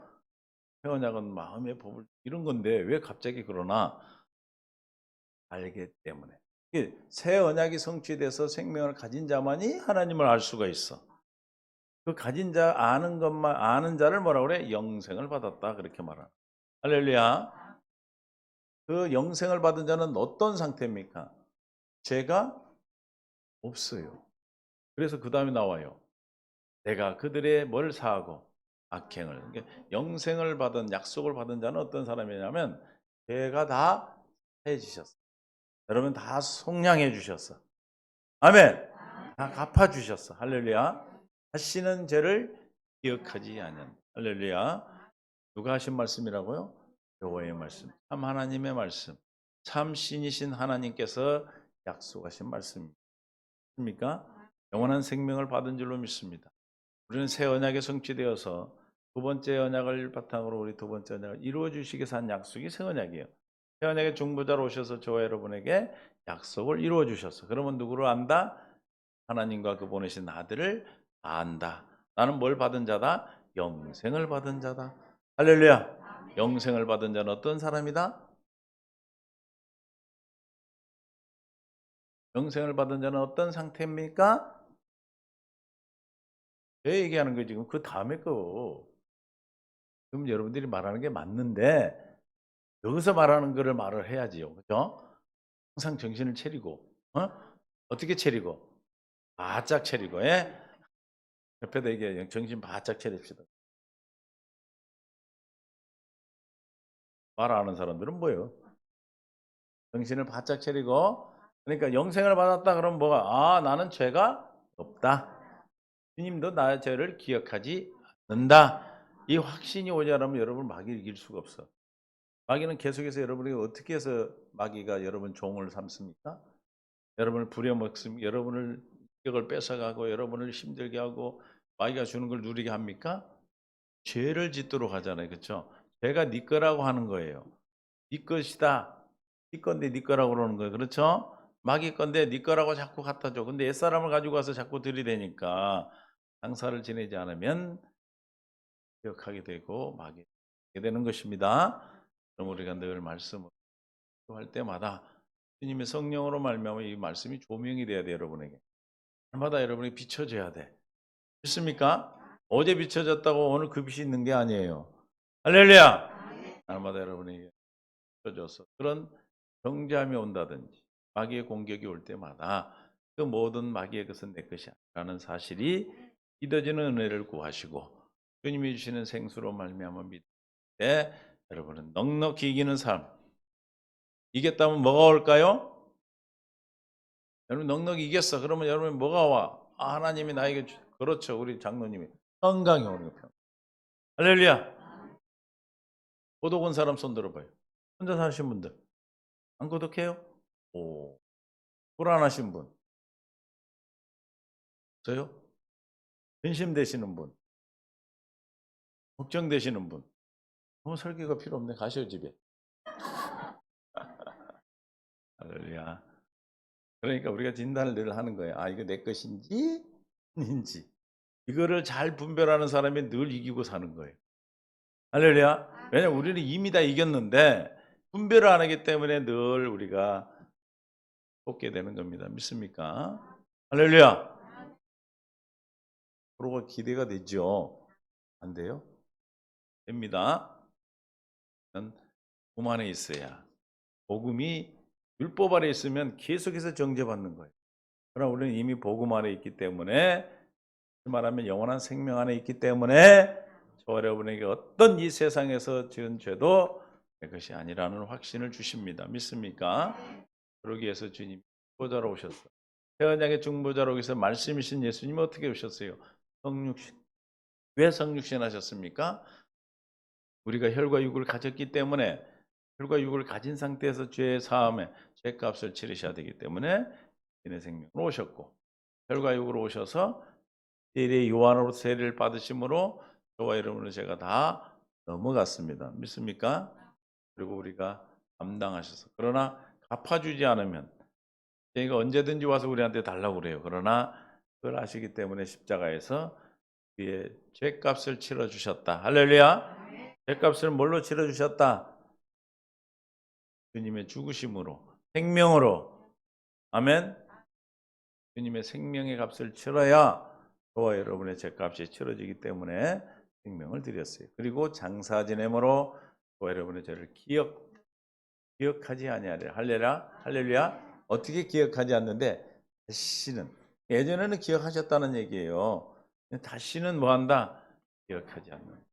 새 언약은 마음의 법을 이런 건데 왜 갑자기 그러나 알기 때문에. 새 언약이 성취돼서 생명을 가진 자만이 하나님을 알 수가 있어. 그 가진 자 아는 것만 아는 자를 뭐라고 그래? 영생을 받았다 그렇게 말하는. 할렐루야. 그 영생을 받은 자는 어떤 상태입니까? 죄가 없어요. 그래서 그 다음에 나와요. 내가 그들의 뭘 사하고 악행을. 그러니까 영생을 받은 약속을 받은 자는 어떤 사람이냐면 죄가 다 해지셨어. 여러분 다 속량해 주셨어. 아멘. 다 갚아 주셨어. 할렐루야. 다시는 죄를 기억하지 않는. 할렐루야. 누가 하신 말씀이라고요? 여호와의 말씀. 참 하나님의 말씀. 참 신이신 하나님께서 약속하신 말씀입니까? 영원한 생명을 받은 줄로 믿습니다. 우리는 새 언약에 성취되어서 두 번째 언약을 바탕으로 우리 두 번째 언약을 이루어 주시기 위해서 한 약속이 새 언약이에요. 새 언약의 중보자로 오셔서 저와 여러분에게 약속을 이루어 주셨어. 그러면 누구를 안다? 하나님과 그 보내신 아들을 안다. 나는 뭘 받은 자다? 영생을 받은 자다. 할렐루야. 영생을 받은 자는 어떤 사람이다? 영생을 받은 자는 어떤 상태입니까? 왜 얘기하는 거예요 지금? 그 다음에 거. 그럼 여러분들이 말하는 게 맞는데 여기서 말하는 거를 말을 해야지요. 그죠? 항상 정신을 차리고 어떻게 차리고? 바짝 차리고 예? 옆에다 얘기해요. 정신 바짝 차립시다. 말 안 하는 사람들은 뭐예요? 정신을 바짝 차리고 그러니까 영생을 받았다 그러면 뭐가? 아 나는 죄가 없다. 주님도 나의 죄를 기억하지 않는다. 이 확신이 오지 않으면 여러분 마귀를 이길 수가 없어. 마귀는 계속해서 여러분에게 어떻게 해서 마귀가 여러분 종을 삼습니까? 여러분을 부려먹습니까? 여러분을 기억을 뺏어가고 여러분을 힘들게 하고 마귀가 주는 걸 누리게 합니까? 죄를 짓도록 하잖아요. 그렇죠? 죄가 네 거라고 하는 거예요. 네 것이다. 네 건데 네 거라고 그러는 거예요. 그렇죠? 마귀 건데 네 거라고 자꾸 갖다 줘. 근데 옛사람을 가지고 와서 자꾸 들이대니까 상사를 지내지 않으면 기억하게 되고 마귀게 되는 것입니다. 그럼 우리가 늘 말씀을 할 때마다 주님의 성령으로 말미암아 이 말씀이 조명이 돼야 돼요. 여러분에게. 날마다 여러분이 비춰져야 돼. 믿습니까? 어제 비춰졌다고 오늘 그 빛이 있는 게 아니에요. 할렐루야! 날마다 여러분에게 비춰져서 그런 정죄함이 온다든지 마귀의 공격이 올 때마다 그 모든 마귀의 것은 내 것이 아니라는 사실이 믿어지는 은혜를 구하시고 주님이 주시는 생수로 말미암아 믿을 때 여러분은 넉넉히 이기는 삶. 이겼다면 뭐가 올까요? 여러분 넉넉히 이겼어. 그러면 여러분 뭐가 와? 아, 하나님이 나에게 그렇죠. 우리 장로님이 건강이 오는 거예요. 할렐루야. 고독 온 사람 손 들어봐요. 혼자 사신 분들 안 고독해요? 오, 불안하신 분 저요? 근심되시는 분, 걱정되시는 분. 설교가 필요 없네. 가셔 집에. 할렐루야. 그러니까 우리가 진단을 늘 하는 거예요. 아 이거 내 것인지 아닌지. 이거를 잘 분별하는 사람이 늘 이기고 사는 거예요. 할렐루야. 왜냐면 우리는 이미 다 이겼는데 분별을 안 하기 때문에 늘 우리가 뽑게 되는 겁니다. 믿습니까? 할렐루야. 서로가 기대가 되죠. 안 돼요? 됩니다. 복음 안에 있어야. 복음이 율법 아래 있으면 계속해서 정죄받는 거예요. 그러나 우리는 이미 복음 안에 있기 때문에 말하면 영원한 생명 안에 있기 때문에 저와 여러분에게 어떤 이 세상에서 지은 죄도 내 것이 아니라는 확신을 주십니다. 믿습니까? 그러기 위해서 주님이 보좌로 오셨어요. 태언양의 중보자로 오셔서 말씀이신 예수님은 어떻게 오셨어요? 성육신. 왜 성육신 하셨습니까? 우리가 혈과 육을 가졌기 때문에 혈과 육을 가진 상태에서 죄의 사함에 죄값을 치르셔야 되기 때문에 인의 생명으로 오셨고 혈과 육으로 오셔서 세례 요한으로 세례를 받으심으로 저와 여러분의 죄가 다 넘어갔습니다. 믿습니까? 그리고 우리가 감당하셔서 그러나 갚아주지 않으면 저희가 언제든지 와서 우리한테 달라고 그래요. 그러나 그걸 아시기 때문에 십자가에서 그의 죄값을 치러주셨다. 할렐루야. 죄값을 뭘로 치러주셨다? 주님의 죽으심으로 생명으로. 아멘. 주님의 생명의 값을 치러야 저와 여러분의 죄값이 치러지기 때문에 생명을 드렸어요. 그리고 장사 지냄으로 저와 여러분의 죄를 기억하지 아니하리라. 할렐루야. 할렐루야. 어떻게 기억하지 않는데 다시는 예전에는 기억하셨다는 얘기예요. 다시는 뭐한다? 기억하지 않는.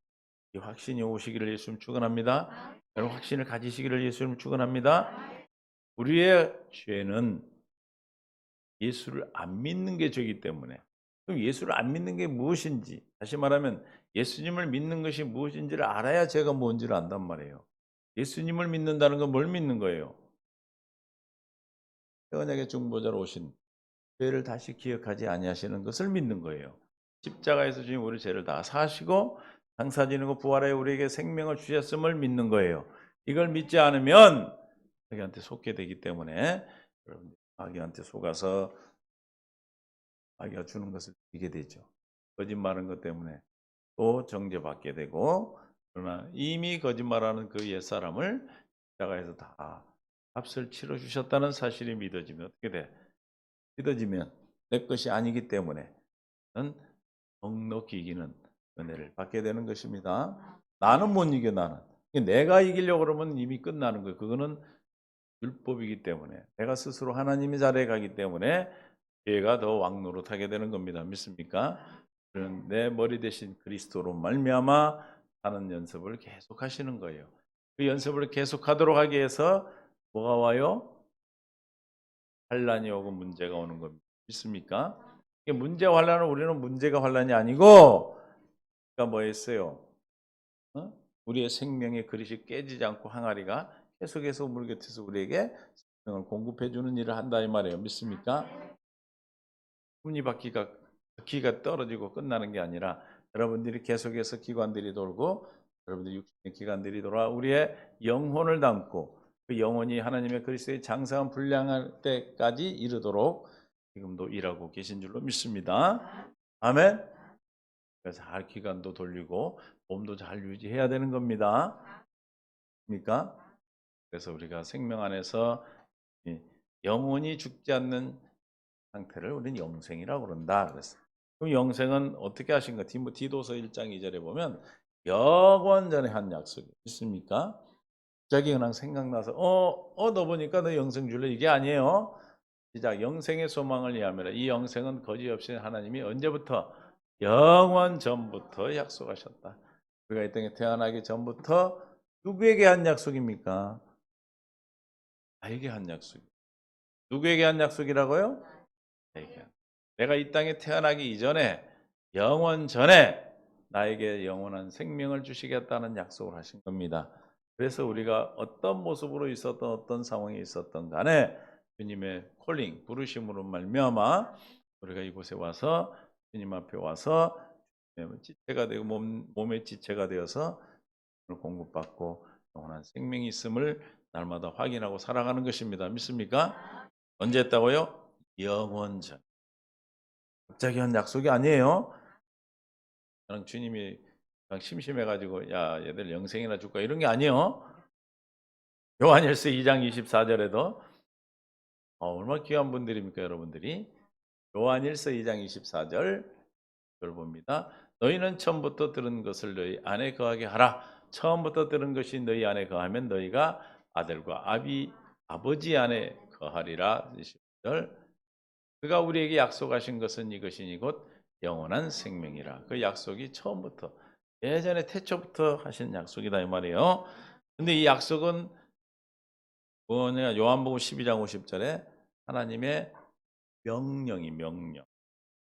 이 확신이 오시기를 예수님 축원합니다. 여러분 확신을 가지시기를 예수님 축원합니다. 우리의 죄는 예수를 안 믿는 게 죄이기 때문에 그럼 예수를 안 믿는 게 무엇인지 다시 말하면 예수님을 믿는 것이 무엇인지를 알아야 죄가 뭔지를 안단 말이에요. 예수님을 믿는다는 건 뭘 믿는 거예요? 태언약의 중보자로 오신 죄를 다시 기억하지 아니하시는 것을 믿는 거예요. 십자가에서 주님 우리 죄를 다 사시고 장사지는 부활하여 우리에게 생명을 주셨음을 믿는 거예요. 이걸 믿지 않으면 자기한테 속게 되기 때문에 여러분 자기한테 속아서 자기가 주는 것을 이게 되죠. 거짓말하는 것 때문에 또 정죄받게 되고 그러나 이미 거짓말하는 그 옛사람을 십자가에서 다 값을 치러주셨다는 사실이 믿어지면 어떻게 돼? 믿어지면 내 것이 아니기 때문에 는 넉넉히 이기는 은혜를 받게 되는 것입니다. 나는 못 이겨 나는. 내가 이기려고 그러면 이미 끝나는 거예요. 그거는 율법이기 때문에 내가 스스로 하나님의 자리에 가기 때문에 죄가 더 왕노릇하게 되는 겁니다. 믿습니까? 그런 내 머리 대신 그리스도로 말미암아 하는 연습을 계속 하시는 거예요. 그 연습을 계속하도록 하기 위해서 뭐가 와요? 환란이 오고 문제가 오는 겁니다. 믿습니까? 이게 문제와 환란은 우리는 문제가 환란이 아니고 그러니까 뭐였어요? 우리의 생명의 그릇이 깨지지 않고 항아리가 계속해서 물 곁에서 우리에게 생명을 공급해 주는 일을 한다 이 말이에요. 믿습니까? 바퀴가 떨어지고 끝나는 게 아니라 여러분들이 계속해서 기관들이 돌고 여러분들 육신의 기관들이 돌아 우리의 영혼을 담고 그 영혼이 하나님의 그리스도의 장성한 분량할 때까지 이르도록 지금도 일하고 계신 줄로 믿습니다. 아멘. 그래서 잘 기관도 돌리고 몸도 잘 유지해야 되는 겁니다. 그러니까 그래서 우리가 생명 안에서 영혼이 죽지 않는 상태를 우리는 영생이라고 그런다. 그랬어요. 그럼 영생은 어떻게 하신가? 디도서 1장 2절에 보면 영원전에 한 약속이 있습니까? 갑자기 그냥 생각나서 너 보니까 너 영생 줄래? 이게 아니에요. 시작. 영생의 소망을 위하며 이 영생은 거짓없이 하나님이 언제부터? 영원 전부터 약속하셨다. 우리가 이 땅에 태어나기 전부터 누구에게 한 약속입니까? 나에게 한 약속. 누구에게 한 약속이라고요? 나에게. 내가 이 땅에 태어나기 이전에 영원 전에 나에게 영원한 생명을 주시겠다는 약속을 하신 겁니다. 그래서 우리가 어떤 모습으로 있었던 어떤 상황이 있었던 간에 주님의 콜링, 부르심으로 말미암아 우리가 이곳에 와서 주님 앞에 와서 지체가 되고 몸의 지체가 되어서 공급받고 영원한 생명이 있음을 날마다 확인하고 살아가는 것입니다. 믿습니까? 언제 했다고요? 영원전. 갑자기 한 약속이 아니에요. 나는 주님이 그냥 심심해가지고 야 얘들 영생이나 줄까 이런 게 아니에요. 요한일서 2장 24절에도 얼마나 귀한 분들입니까 여러분들이. 요한일서 2장 24절 을 봅니다. 너희는 처음부터 들은 것을 너희 안에 거하게 하라. 처음부터 들은 것이 너희 안에 거하면 너희가 아들과 아버지 안에 거하리라. 20절. 그가 우리에게 약속하신 것은 이것이니 곧 영원한 생명이라. 그 약속이 처음부터 예전에 태초부터 하신 약속이다 이 말이에요. 근데 이 약속은 뭐냐? 요한복음 12장 50절에 하나님의 명령이 명령.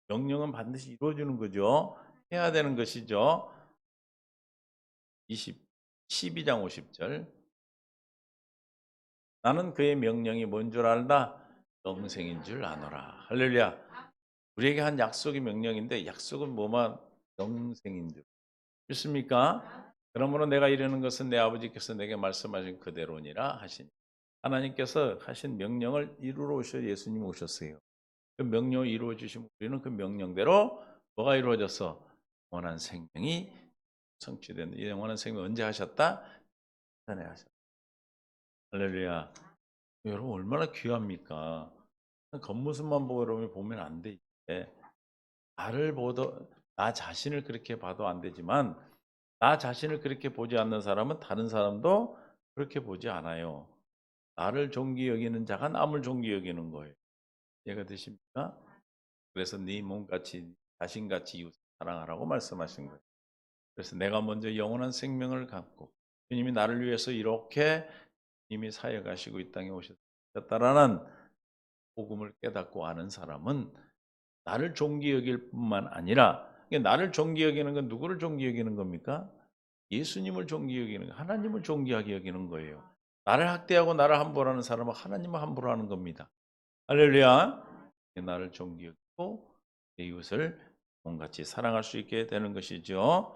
명령은 반드시 이루어지는 거죠. 해야 되는 것이죠. 12장 50절. 나는 그의 명령이 뭔 줄 알다? 영생인 줄 아노라. 할렐루야. 우리에게 한 약속이 명령인데 약속은 뭐만 영생인 줄. 믿습니까? 그러므로 내가 이르는 것은 내 아버지께서 내게 말씀하신 그대로니라 하시니. 하나님께서 하신 명령을 이루러 오셔 예수님 오셨어요. 그 명령을 이루어 주시면 우리는 그 명령대로 뭐가 이루어졌어? 영원한 생명이 성취된. 이 영원한 생명 언제 하셨다? 전에 하셨다. 할렐루야. 여러분 얼마나 귀합니까? 겉모습만 보고 여러분이 보면 안 돼. 나를 보도 나 자신을 그렇게 봐도 안 되지만 나 자신을 그렇게 보지 않는 사람은 다른 사람도 그렇게 보지 않아요. 나를 존귀 여기는 자가 남을 존귀 여기는 거예요. 이해가 되십니까? 그래서 네 몸같이 자신같이 이웃 사랑하라고 말씀하신 거예요. 그래서 내가 먼저 영원한 생명을 갖고 주님이 나를 위해서 이렇게 이미 사역하시고 이 땅에 오셨다라는 복음을 깨닫고 아는 사람은 나를 존귀 여길 뿐만 아니라 나를 존귀 여기는 건 누구를 존귀 여기는 겁니까? 예수님을 존귀 여기는 하나님을 존귀하게 여기는 거예요. 나를 학대하고 나를 함부로 하는 사람은 하나님을 함부로 하는 겁니다. 할렐루야. 나를 존귀 여기고 내 이웃을 몸같이 사랑할 수 있게 되는 것이죠.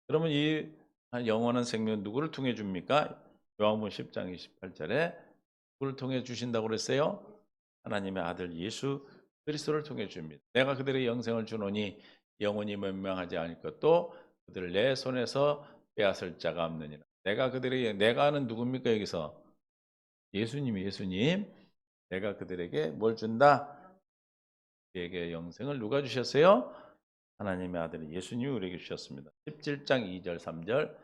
그러면 이 영원한 생명 누구를 통해 줍니까? 요한복음 10장 28절에 누구를 통해 주신다고 그랬어요? 하나님의 아들 예수 그리스도를 통해 줍니다. 내가 그들의 영생을 주노니 영원히 멸망하지 않을 것도 그들을 내 손에서 빼앗을 자가 없느니라. 내가 그들의 내가는 누굽니까 여기서? 예수님. 내가 그들에게 뭘 준다? 우리에게 영생을 누가 주셨어요? 하나님의 아들 예수님이 우리에게 주셨습니다. 17장 2절 3절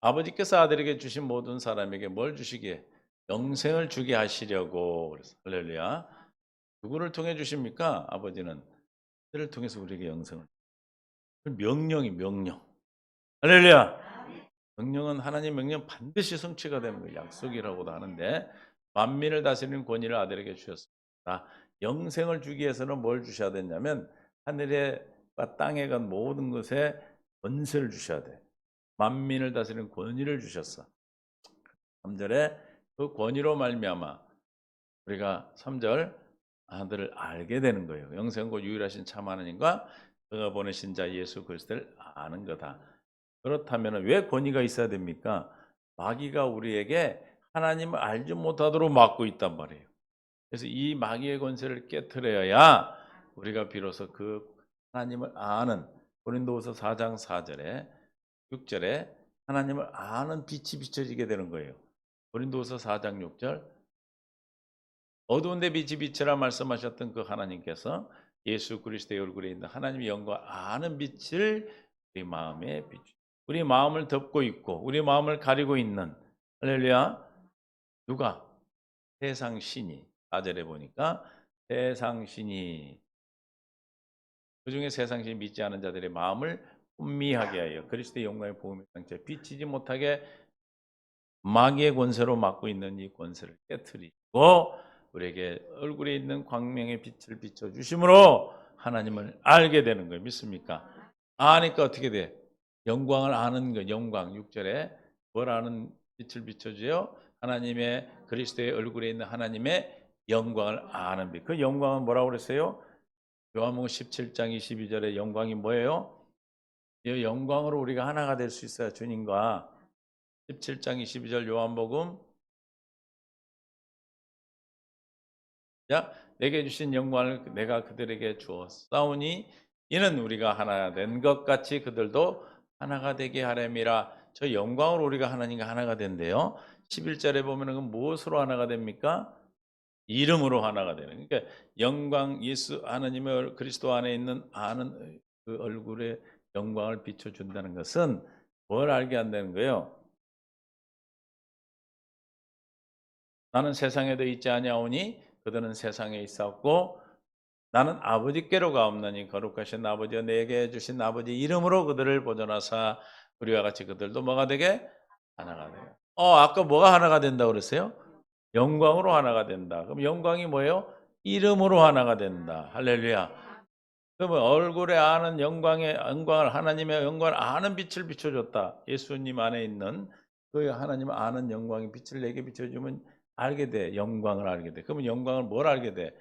아버지께서 아들에게 주신 모든 사람에게 뭘 주시기에? 영생을 주게 하시려고. 그래서 할렐루야. 누구를 통해 주십니까? 아버지는 그들을 통해서 우리에게 영생을. 명령이 명령. 할렐루야. 명령은 하나님 명령 반드시 성취가 되는 거예요. 약속이라고도 하는데 만민을 다스리는 권위를 아들에게 주셨습니다. 영생을 주기 위해서는 뭘 주셔야 되냐면 하늘에와 땅에 간 모든 것에 권세를 주셔야 돼. 만민을 다스리는 권위를 주셨어. 3절에 그 권위로 말미암아 우리가 3절 아들을 알게 되는 거예요. 영생고 유일하신 참 하나님과 그가 보내신 자 예수 그리스도를 아는 거다. 그렇다면 왜 권위가 있어야 됩니까? 마귀가 우리에게 하나님을 알지 못하도록 막고 있단 말이에요. 그래서 이 마귀의 권세를 깨트려야 우리가 비로소 그 하나님을 아는 고린도후서 4장 4절에 6절에 하나님을 아는 빛이 비춰지게 되는 거예요. 고린도후서 4장 6절 어두운 데 빛이 비치라 말씀하셨던 그 하나님께서 예수 그리스도의 얼굴에 있는 하나님의 영광 아는 빛을 우리 마음에 비추. 우리 마음을 덮고 있고 우리 마음을 가리고 있는 할렐루야. 누가? 세상 신이. 4절에 보니까 세상 신이 그중에 세상 신이 믿지 않은 자들의 마음을 혼미하게 하여 그리스도의 영광의 복음의 상처에 비치지 못하게 마귀의 권세로 막고 있는 이 권세를 깨트리고 우리에게 얼굴에 있는 광명의 빛을 비춰주심으로 하나님을 알게 되는 거예요. 믿습니까? 아니까 어떻게 돼? 영광을 아는 거, 영광 6절에 뭘 아는 빛을 비춰줘요? 하나님의 그리스도의 얼굴에 있는 하나님의 영광을 아는 빛. 그 영광은 뭐라고 그랬어요? 요한복음 17장 22절에 영광이 뭐예요? 이 영광으로 우리가 하나가 될 수 있어요. 주님과 17장 22절 요한복음 자, 내게 주신 영광을 내가 그들에게 주었사오니 이는 우리가 하나 된 것 같이 그들도 하나가 되게 하렴이라. 저 영광으로 우리가 하나님과 하나가 된대요. 11절에 보면은 무엇으로 하나가 됩니까? 이름으로 하나가 되는. 그러니까 영광 예수 하나님의 그리스도 안에 있는 아는 그 얼굴의 영광을 비춰 준다는 것은 뭘 알게 한다는 거예요? 나는 세상에도 있지 아니하오니 그들은 세상에 있었고 나는 아버지께로 가옵나니 거룩하신 아버지가 내게 주신 아버지 이름으로 그들을 보존하사 우리와 같이 그들도 뭐가 되게? 하나가 돼요. 아까 뭐가 하나가 된다고 그랬어요? 영광으로 하나가 된다. 그럼 영광이 뭐예요? 이름으로 하나가 된다. 할렐루야. 그러면 얼굴에 아는 영광을 하나님의 영광을 아는 빛을 비춰줬다. 예수님 안에 있는 그 하나님 아는 영광의 빛을 내게 비춰주면 알게 돼. 영광을 알게 돼. 그러면 영광을 뭘 알게 돼?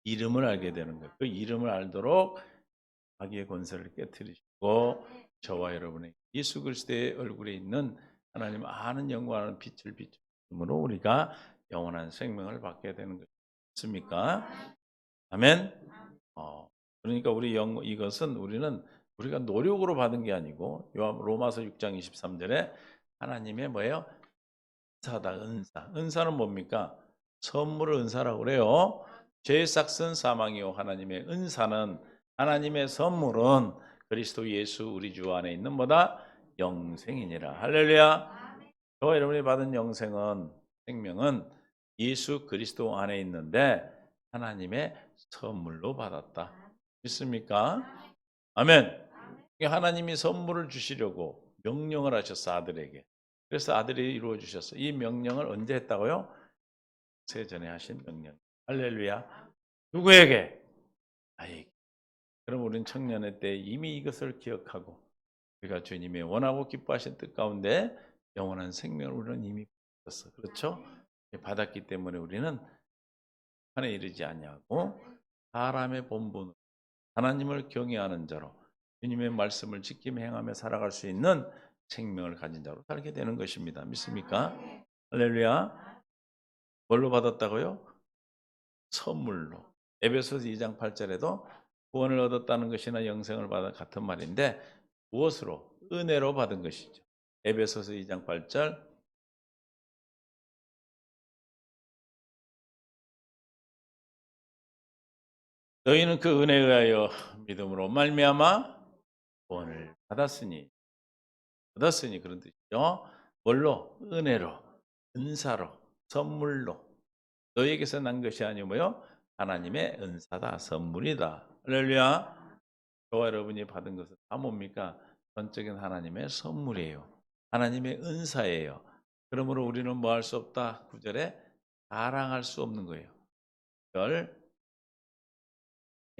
이름을 알게 되는 거예요. 그 이름을 알도록 자기의 권세를 깨뜨리시고 저와 여러분의 예수 그리스도의 얼굴에 있는 하나님 아는 영광을 빛을 비추므로 우리가 영원한 생명을 받게 되는 것입니까? 아멘. 그러니까 이것은 우리가 노력으로 받은 게 아니고 로마서 6장 23절에 하나님의 뭐예요? 은사다, 은사. 은사는 뭡니까? 선물을 은사라고 그래요. 죄의 삭은 사망이요 하나님의 은사는 하나님의 선물은 그리스도 예수 우리 주 안에 있는 뭐다? 영생이니라. 할렐루야. 저와 여러분이 받은 영생은 생명은 예수 그리스도 안에 있는데 하나님의 선물로 받았다. 믿습니까? 아멘. 하나님이 선물을 주시려고 명령을 하셨어 아들에게. 그래서 아들이 이루어 주셨어. 이 명령을 언제 했다고요? 세전에 하신 명령. 할렐루야. 누구에게? 나에게. 그럼 우리는 청년의 때 이미 이것을 기억하고 우리가 주님의 원하고 기뻐하신 뜻 가운데 영원한 생명을 우리는 이미 받았어. 그렇죠? 받았기 때문에 우리는 하나에 이르지 아니하고 사람의 본분 하나님을 경외하는 자로 주님의 말씀을 지키며 행하며 살아갈 수 있는 생명을 가진 자로 살게 되는 것입니다. 믿습니까? 할렐루야. 뭘로 받았다고요? 선물로. 에베소서 2장 8절에도 구원을 얻었다는 것이나 영생을 받은 같은 말인데 무엇으로? 은혜로 받은 것이죠. 에베소서 2장 8절 너희는 그 은혜에 의하여 믿음으로 말미암아 구원을 받았으니 그런 뜻이죠. 뭘로? 은혜로, 은사로, 선물로. 너희에게서 난 것이 아니요 뭐요? 하나님의 은사다, 선물이다. 할렐루야. 저와 여러분이 받은 것은 다 뭡니까? 전적인 하나님의 선물이에요. 하나님의 은사예요. 그러므로 우리는 뭐 할 수 없다? 9절에 자랑할 수 없는 거예요. 열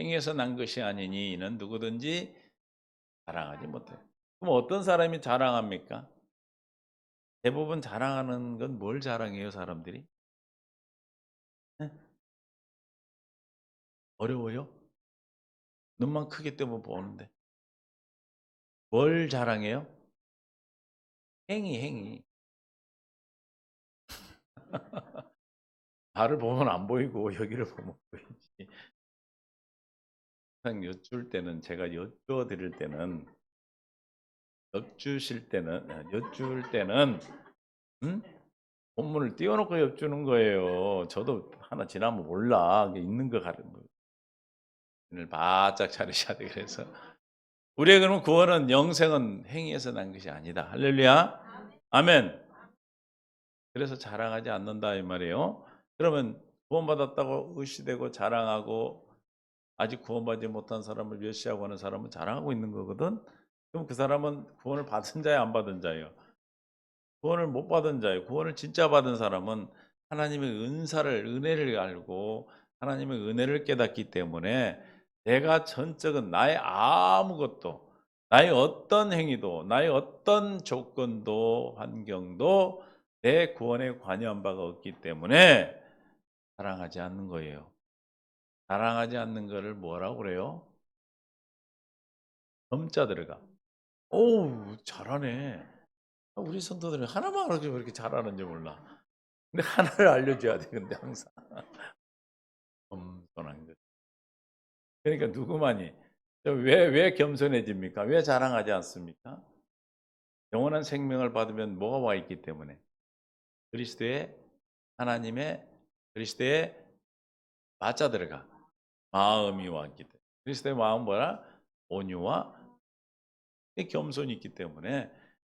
행위에서 난 것이 아니니 이는 누구든지 자랑하지 못해. 그럼 어떤 사람이 자랑합니까? 대부분 자랑하는 건 뭘 자랑해요, 사람들이? 네? 어려워요? 눈만 크게 뜨면 보는데. 뭘 자랑해요? 행위. 나를 보면 안 보이고 여기를 보면 보이지. 항상 여쭐 때는 제가 여쭈어 드릴 때는 여쭐 때는 음? 본문을 띄워놓고 엿주는 거예요. 저도 하나 지나면 몰라. 그게 있는 거 가는 거. 눈을 바짝 차리셔야 돼. 그래서 우리의 그러면 구원은 영생은 행위에서 난 것이 아니다. 할렐루야. 아멘. 그래서 자랑하지 않는다 이 말이에요. 그러면 구원받았다고 의시되고 자랑하고 아직 구원받지 못한 사람을 멸시하고 하는 사람은 자랑하고 있는 거거든. 그럼 그 사람은 구원을 받은 자야 안 받은 자예요? 구원을 못 받은 자예요. 구원을 진짜 받은 사람은 하나님의 은혜를 알고 하나님의 은혜를 깨닫기 때문에 내가 전적은 나의 아무것도, 나의 어떤 행위도, 나의 어떤 조건도, 환경도 내 구원에 관여한 바가 없기 때문에 자랑하지 않는 거예요. 자랑하지 않는 거를 뭐라고 그래요? 점자 들어가. 오, 잘하네. 우리 성도들은 하나만 그렇게 왜 이렇게 잘하는지 몰라. 근데 하나를 알려줘야 돼. 근데 항상 겸손한 것. 그러니까 누구만이 왜 겸손해집니까? 왜 자랑하지 않습니까? 영원한 생명을 받으면 뭐가 와 있기 때문에 그리스도의 하나님의 그리스도의 맞아 들어가 마음이 와 있기 때문에 그리스도의 마음 뭐라? 온유와 겸손이 있기 때문에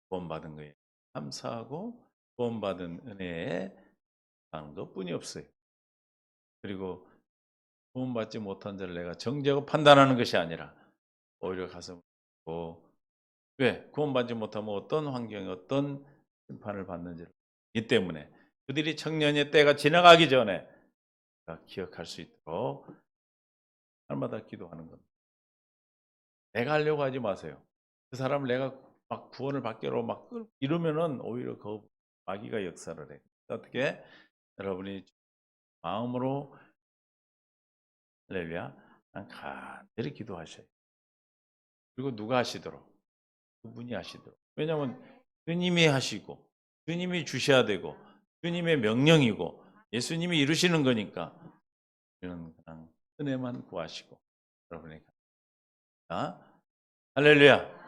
구원받은 거예요. 감사하고 구원받은 은혜에 사는 것뿐이 없어요. 그리고 구원받지 못한 자를 내가 정죄하고 판단하는 것이 아니라 오히려 가슴 고 왜? 구원받지 못하면 어떤 환경에 어떤 심판을 받는지를 이 때문에 그들이 청년의 때가 지나가기 전에 기억할 수 있도록 날마다 기도하는 겁니다. 내가 하려고 하지 마세요. 그 사람을 내가 막 구원을 받기로 막 이러면은 오히려 그 마귀가 역사를 해. 어떻게? 여러분이 마음으로 할렐루야 간절히 기도하셔요. 그리고 누가 하시도록? 그분이 하시도록. 왜냐하면 주님이 하시고 주님이 주셔야 되고 주님의 명령이고 예수님이 이루시는 거니까 우리는 그냥 은혜만 구하시고 여러분이 할렐루야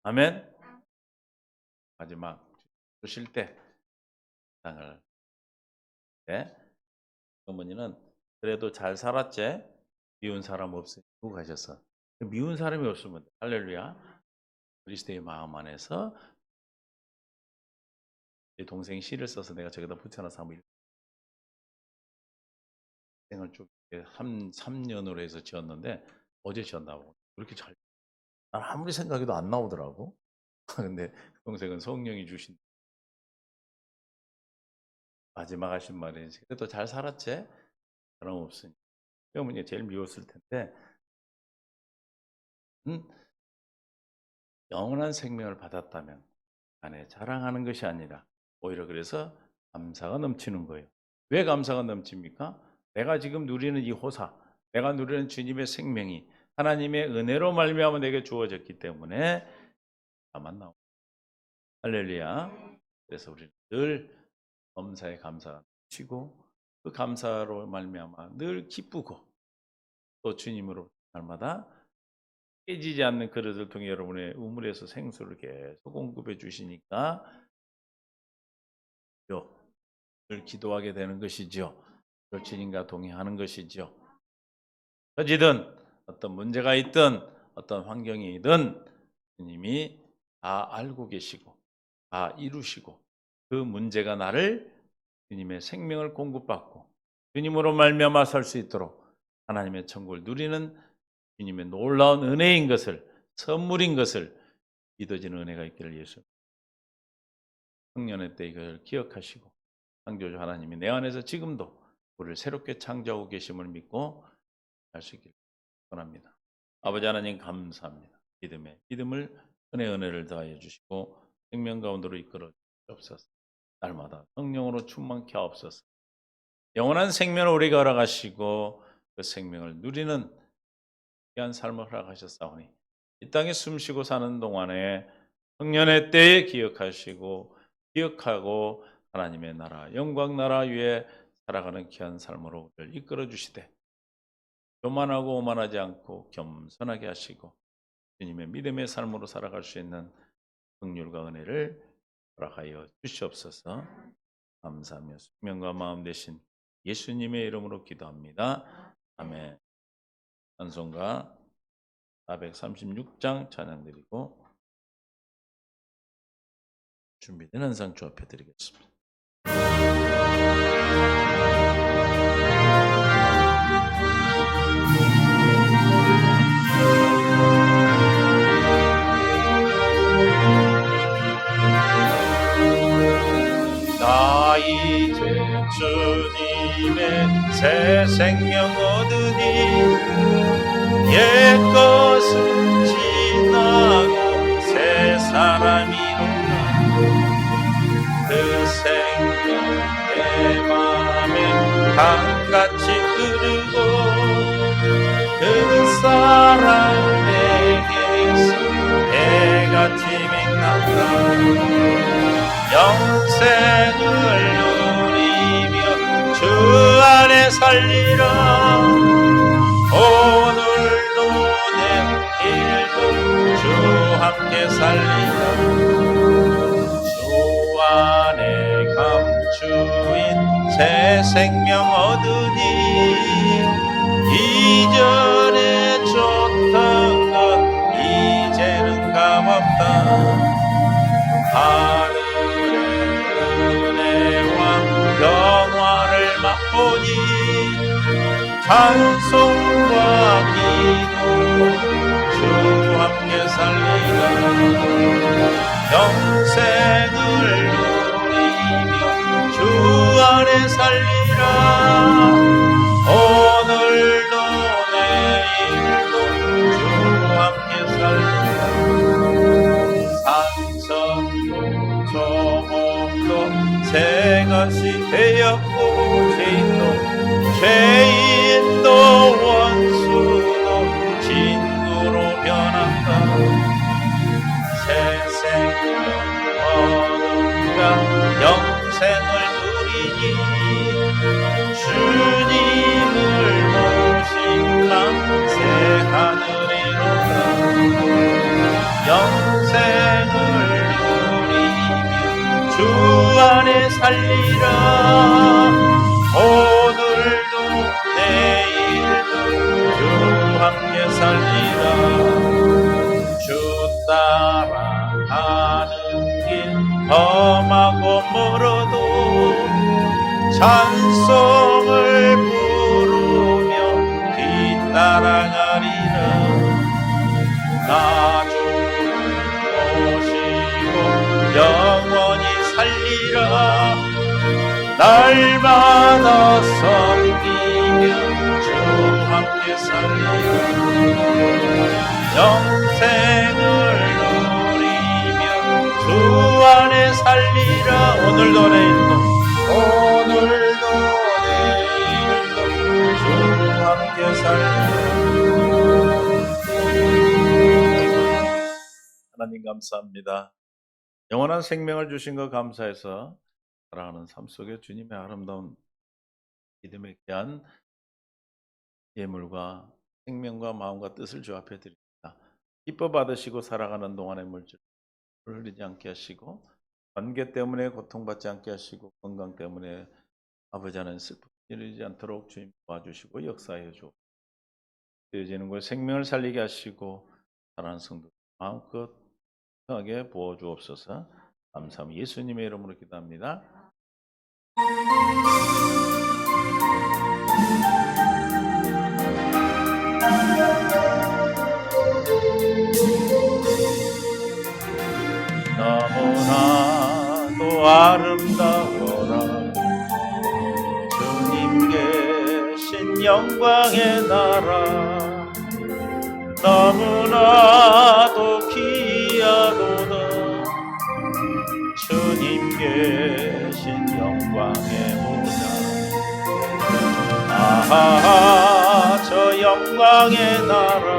아멘. 마지막 주실 때 땅을 때 어머니는 그래도 잘 살았지 미운 사람 없으니 누구 가셨어 미운 사람이 없으면 할렐루야 그리스도의 마음 안에서 내 동생이 시를 써서 내가 저기다 붙여놔서 한번 생을 쭉 3년으로 해서 지었는데 어제 지었나고 그렇게 잘 난 아무리 생각해도 안 나오더라고. 근데 그 동생은 성령이 주신 마지막 하신 말이 그래도 잘 살았지? 사람 없으니 어머니가 제일 미웠을 텐데 음, 영원한 생명을 받았다면 안에 자랑하는 것이 아니라 오히려 그래서 감사가 넘치는 거예요. 왜 감사가 넘칩니까? 내가 지금 누리는 이 호사, 내가 누리는 주님의 생명이 하나님의 은혜로 말미암아 내게 주어졌기 때문에 다만 나오. 할렐루야. 그래서 우리는 늘 범사에 감사가 넘치고 그 감사로 말미암아 늘 기쁘고 또 주님으로 날마다 깨지지 않는 그릇을 통해 여러분의 우물에서 생수를 계속 공급해 주시니까 늘 기도하게 되는 것이죠. 늘 주님과 동행하는 것이죠. 터지든 어떤 문제가 있든 어떤 환경이든 주님이 다 알고 계시고 다 이루시고 그 문제가 나를 주님의 생명을 공급받고 주님으로 말미암아 살 수 있도록 하나님의 천국을 누리는 주님의 놀라운 은혜인 것을 선물인 것을 믿어지는 은혜가 있기를 예수 청년의 때 이걸 기억하시고 창조주 하나님이 내 안에서 지금도 우리를 새롭게 창조하고 계심을 믿고 할 수 있기를 원합니다. 아버지 하나님 감사합니다. 믿음을 은혜를 더하여 주시고 생명 가운데로 이끌어 주옵소서. 날마다 성령으로 충만케 하옵소서. 영원한 생명을 우리가 허락하시고 그 생명을 누리는 귀한 삶을 허락하셨사오니 이 땅에 숨쉬고 사는 동안에 청년의 때에 기억하고 하나님의 나라 영광 나라 위에 살아가는 귀한 삶으로 우리를 이끌어 주시되 교만하고 오만하지 않고 겸손하게 하시고 주님의 믿음의 삶으로 살아갈 수 있는 긍휼과 은혜를 허락하여 주시옵소서. 감사하며 숙명과 마음 되신 예수님의 이름으로 기도합니다. 아멘. 찬송가 436장 찬양드리고 준비된 한상 주 앞에 드리겠습니다. 나 이제 주님의 새 생명 얻으니 옛것은 지나고 새 사람이로다. 그 생명 내 맘에 강같이 흐르고 그 사랑 내게서 해같이 맹난다. 영생을 누리며 주 안에 살리라. 오늘도 내일도 주 함께 살리라. 주 안에 감추인 새 생명 얻으니 이전에 줬던 것 이제는 값없다. 하늘의 은혜와 영화를 맛보니 찬송과 기도 주 함께 살리라. 영생을 누리며 주 안에 살리라. 오늘도 내일도 주 함께 살리라. 산성도 조목도 새것이 되었고 죄인도 원수도 친구로 변한다. 새 생명 얻은가 영생을 누리니 주님을 모신다. 새 하늘이로다. 영생을 누리며 주 안에 살리라. 오늘도 내일도 주 함께 살리라. 주 따라가는 길 험하고 멀어도 찬송을 부르며 뒤따라가리라. 나 주를 모시고 영원히 살리라. 날마다 섬기며 주 함께 살리라. 영생을 누리며 주 안에 살리라. 오늘도 내일도 주 함께 살리라. 하나님 감사합니다. 영원한 생명을 주신 것 감사해서 살아가는 삶 속에 주님의 아름다운 믿음에 대한 예물과 생명과 마음과 뜻을 주 앞에 드립니다. 기뻐 받으시고 살아가는 동안의 물질을 흘리지 않게 하시고 관계 때문에 고통받지 않게 하시고 건강 때문에 아버지 하나님 슬픔이 이르지 않도록 주님 도와주시고 역사해 주옵소서. 되어지는 걸 생명을 살리게 하시고 사랑하는 성도 마음껏 하게 부어 주옵소서. 감사합니다. 예수님의 이름으로 기도합니다. 너무나도 아름다워라 주님 계신 영광의 나라 너무나도 귀하도다 주님 계신 영광의 보좌 아하 저 영광의 나라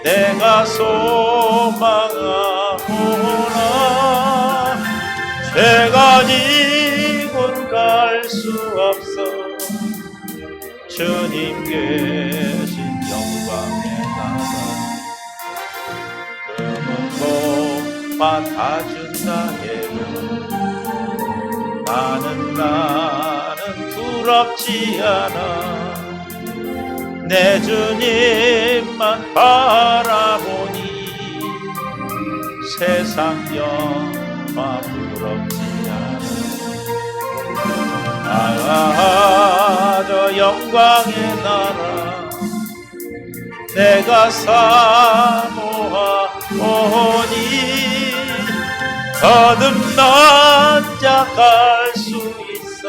내가 소망하오나 죄가 지곤 갈 수 없어 주님 계신 영광의 나라 금은 못 받아준다 해도 나는 두렵지 않아 내 주님만 바라보니 세상 영화 부럽지 않아 저 영광의 나라 내가 사모하오니 거듭난 자 갈 수 있어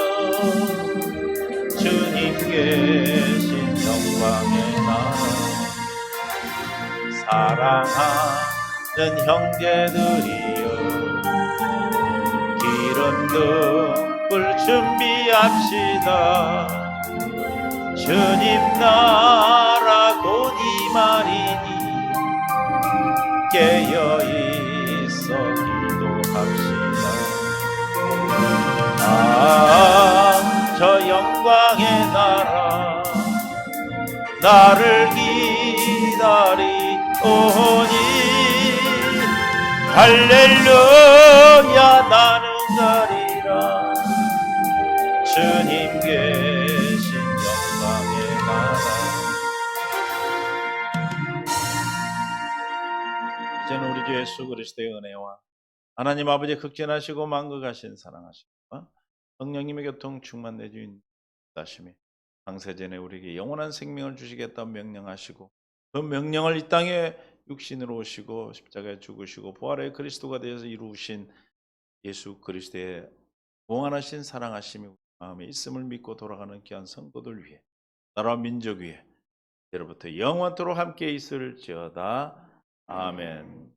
주님 계신 영광의 나라 사랑하는 형제들이여 기름 등불 준비합시다 주님 나라 곧 임하리니 깨어있어 기도합시다 저 영광의 나라 나를 기다리오니 할렐루야 나는 가리라 주님 계신 영광의 나라 이제는 우리 주 예수 그리스도의 은혜와 하나님 아버지의 극진하시고 만극하신 사랑하심과 성령님의 교통 충만내 주인 다심이 창세전에 우리에게 영원한 생명을 주시겠다고 명령하시고 그 명령을 이 땅에 육신으로 오시고 십자가에 죽으시고 부활의 그리스도가 되어서 이루신 예수 그리스도의 무한하신 사랑하심이 마음에 있음을 믿고 돌아가는 귀한 성도들 위해 나라와 민족 위에 이제로부터 영원토록 함께 있을지어다. 아멘.